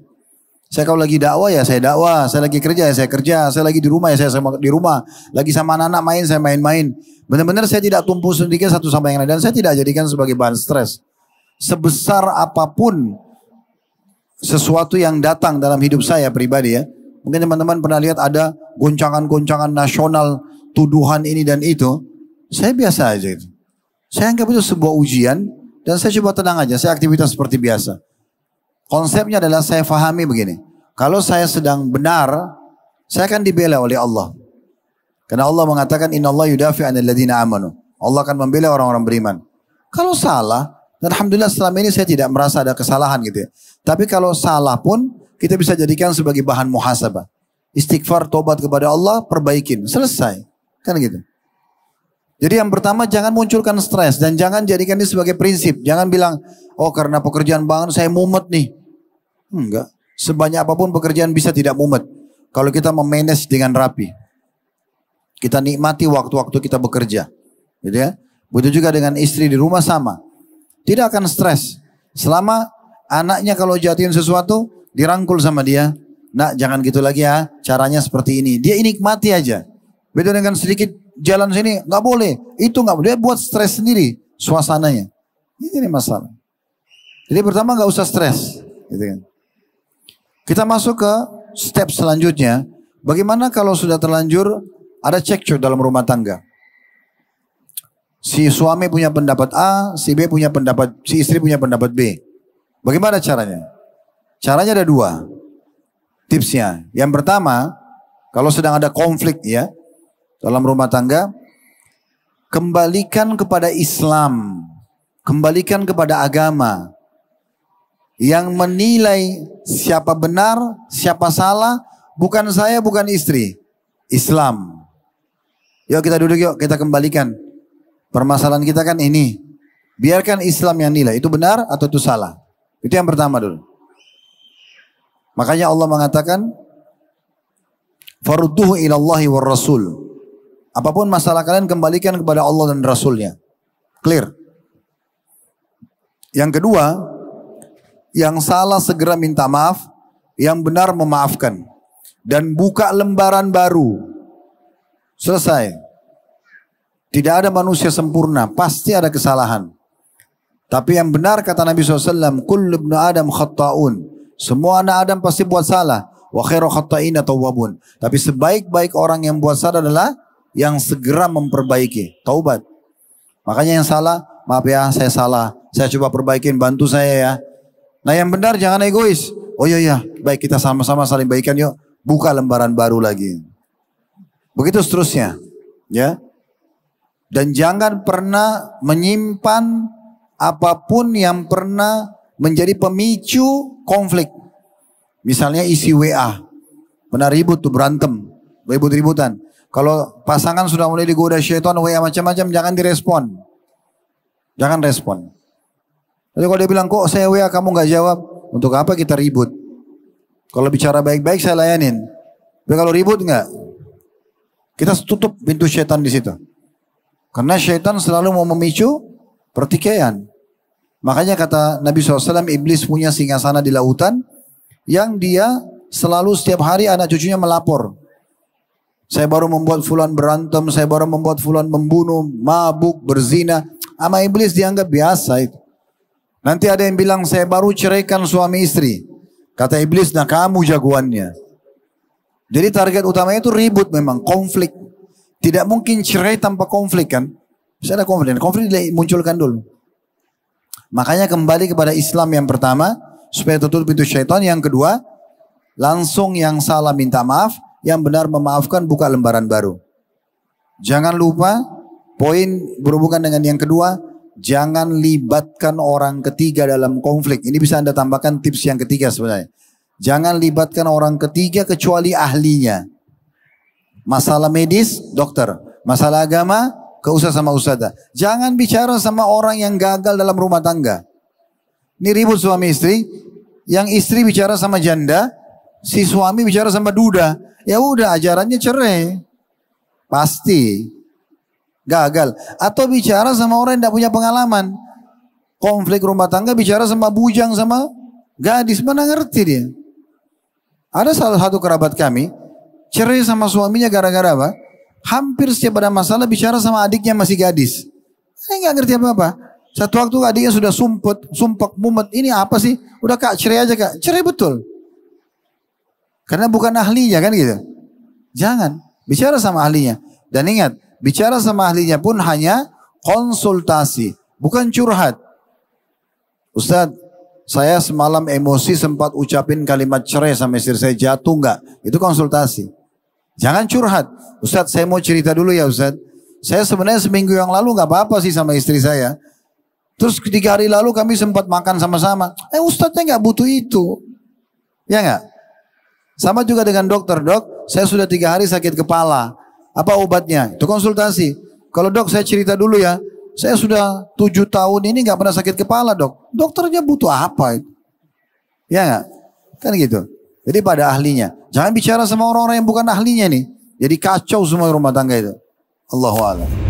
Saya kalau lagi dakwah ya saya dakwah, saya lagi kerja ya saya kerja, saya lagi di rumah ya saya di rumah, lagi sama anak-anak main saya main-main. Benar-benar saya tidak tumpu sedikit satu sama yang lain dan saya tidak jadikan sebagai bahan stres. Sebesar apapun sesuatu yang datang dalam hidup saya pribadi ya. Mungkin teman-teman pernah lihat ada goncangan-goncangan nasional, tuduhan ini dan itu. Saya biasa aja itu. Saya anggap itu sebuah ujian dan saya coba tenang aja, saya aktivitas seperti biasa. Konsepnya adalah saya fahami begini. Kalau saya sedang benar, saya akan dibela oleh Allah. Karena Allah mengatakan innallaha yudafi 'anil ladzina amanu. Allah akan membela orang-orang beriman. Kalau salah, dan alhamdulillah selama ini saya tidak merasa ada kesalahan gitu ya. Tapi kalau salah pun kita bisa jadikan sebagai bahan muhasabah. Istighfar, tobat kepada Allah, perbaikin, selesai. Kan gitu. Jadi yang pertama jangan munculkan stres dan jangan jadikan ini sebagai prinsip. Jangan bilang, oh karena pekerjaan banget saya mumet nih. Enggak. Sebanyak apapun pekerjaan bisa tidak mumet. Kalau kita memanage dengan rapi. Kita nikmati waktu-waktu kita bekerja. Gitu ya. Begitu juga dengan istri di rumah sama. Tidak akan stres. Selama anaknya kalau jatuhin sesuatu, dirangkul sama dia. Nak jangan gitu lagi ya. Caranya seperti ini. Dia nikmati aja. Beda dengan sedikit jalan sini. Nggak boleh. Itu nggak boleh. Dia buat stres sendiri. Suasananya. Ini masalah. Jadi pertama nggak usah stres. Gitu kan. Kita masuk ke step selanjutnya. Bagaimana kalau sudah terlanjur ada cekcok dalam rumah tangga. Si suami punya pendapat A, si istri punya pendapat B. Bagaimana caranya? Caranya ada dua. Tipsnya. Yang pertama, kalau sedang ada konflik ya dalam rumah tangga, kembalikan kepada Islam, kembalikan kepada agama. Yang menilai siapa benar, siapa salah, bukan saya, bukan istri. Islam. Yuk kita duduk yuk, kita kembalikan. Permasalahan kita kan ini. Biarkan Islam yang nilai, itu benar atau itu salah. Itu yang pertama dulu. Makanya Allah mengatakan, farudduhu ilallahi war rasul. Apapun masalah kalian kembalikan kepada Allah dan Rasulnya. Clear. Yang kedua, yang salah segera minta maaf, yang benar memaafkan. Dan buka lembaran baru. Selesai. Tidak ada manusia sempurna, pasti ada kesalahan. Tapi yang benar kata Nabi SAW, kullu ibnu Adam khatta'un. Semua anak Adam pasti buat salah. Wa khairu khatta'ina tawwabun. Tapi sebaik-baik orang yang buat salah adalah yang segera memperbaiki. Taubat. Makanya yang salah, maaf ya saya salah. Saya coba perbaikin, bantu saya ya. Nah yang benar jangan egois. Oh iya, baik kita sama-sama saling baikan yuk. Buka lembaran baru lagi. Begitu seterusnya. Ya. Dan jangan pernah menyimpan apapun yang pernah menjadi pemicu konflik. Misalnya isi WA. Pernah ribut tuh berantem. Ribut-ributan. Kalau pasangan sudah mulai digoda syaitan WA macam-macam jangan direspon. Jangan respon. Jadi kalau dia bilang kok saya WA kamu gak jawab. Untuk apa kita ribut? Kalau bicara baik-baik saya layanin. Tapi kalau ribut enggak? Kita tutup pintu syaitan di situ. Karena syaitan selalu mau memicu pertikaian. Makanya kata Nabi SAW, iblis punya singgasana di lautan yang dia selalu setiap hari anak cucunya melapor. Saya baru membuat fulan berantem, saya baru membuat fulan membunuh, mabuk, berzina. Sama iblis dianggap biasa itu. Nanti ada yang bilang saya baru ceraikan suami istri. Kata iblis, nah kamu jagoannya. Jadi target utamanya itu ribut memang, konflik. Tidak mungkin cerai tanpa konflik kan. Bisa ada konflik, konflik dimunculkan dulu. Makanya kembali kepada Islam yang pertama, supaya tertutup pintu syaitan. Yang kedua, langsung yang salah minta maaf, yang benar memaafkan, buka lembaran baru. Jangan lupa, poin berhubungan dengan yang kedua, jangan libatkan orang ketiga dalam konflik. Ini bisa Anda tambahkan tips yang ketiga sebenarnya. Jangan libatkan orang ketiga kecuali ahlinya. Masalah medis, dokter. Masalah agama, ke ustaz sama ustazah. Jangan bicara sama orang yang gagal dalam rumah tangga. Ini ribut suami istri. Yang istri bicara sama janda, si suami bicara sama duda. Ya udah ajarannya cerai. Pasti. Gagal. Atau bicara sama orang yang tidak punya pengalaman. Konflik rumah tangga bicara sama bujang sama gadis. Mana ngerti dia. Ada salah satu kerabat kami. Cerai sama suaminya gara-gara apa? Hampir setiap ada masalah bicara sama adiknya masih gadis. Saya nggak ngerti apa-apa. Satu waktu adiknya sudah sumpek, mumet. Ini apa sih? Udah kak, cerai aja kak. Cerai betul. Karena bukan ahlinya kan gitu. Jangan. Bicara sama ahlinya. Dan ingat, bicara sama ahlinya pun hanya konsultasi. Bukan curhat. Ustadz, saya semalam emosi sempat ucapin kalimat cerai sama istri saya. Jatuh nggak? Itu konsultasi. Jangan curhat. Ustadz, saya mau cerita dulu ya Ustadz. Saya sebenarnya seminggu yang lalu nggak apa-apa sih sama istri saya. Terus 3 hari lalu kami sempat makan sama-sama. Ustadznya nggak butuh itu. Ya nggak? Sama juga dengan dokter. Dok, saya sudah 3 hari sakit kepala. Apa obatnya? Itu konsultasi. Kalau dok saya cerita dulu ya. Saya sudah 7 tahun ini nggak pernah sakit kepala dok. Dokternya butuh apa? Ya nggak? Kan gitu. Jadi pada ahlinya. Jangan bicara sama orang-orang yang bukan ahlinya nih. Jadi kacau semua rumah tangga itu. Allahu a'lam.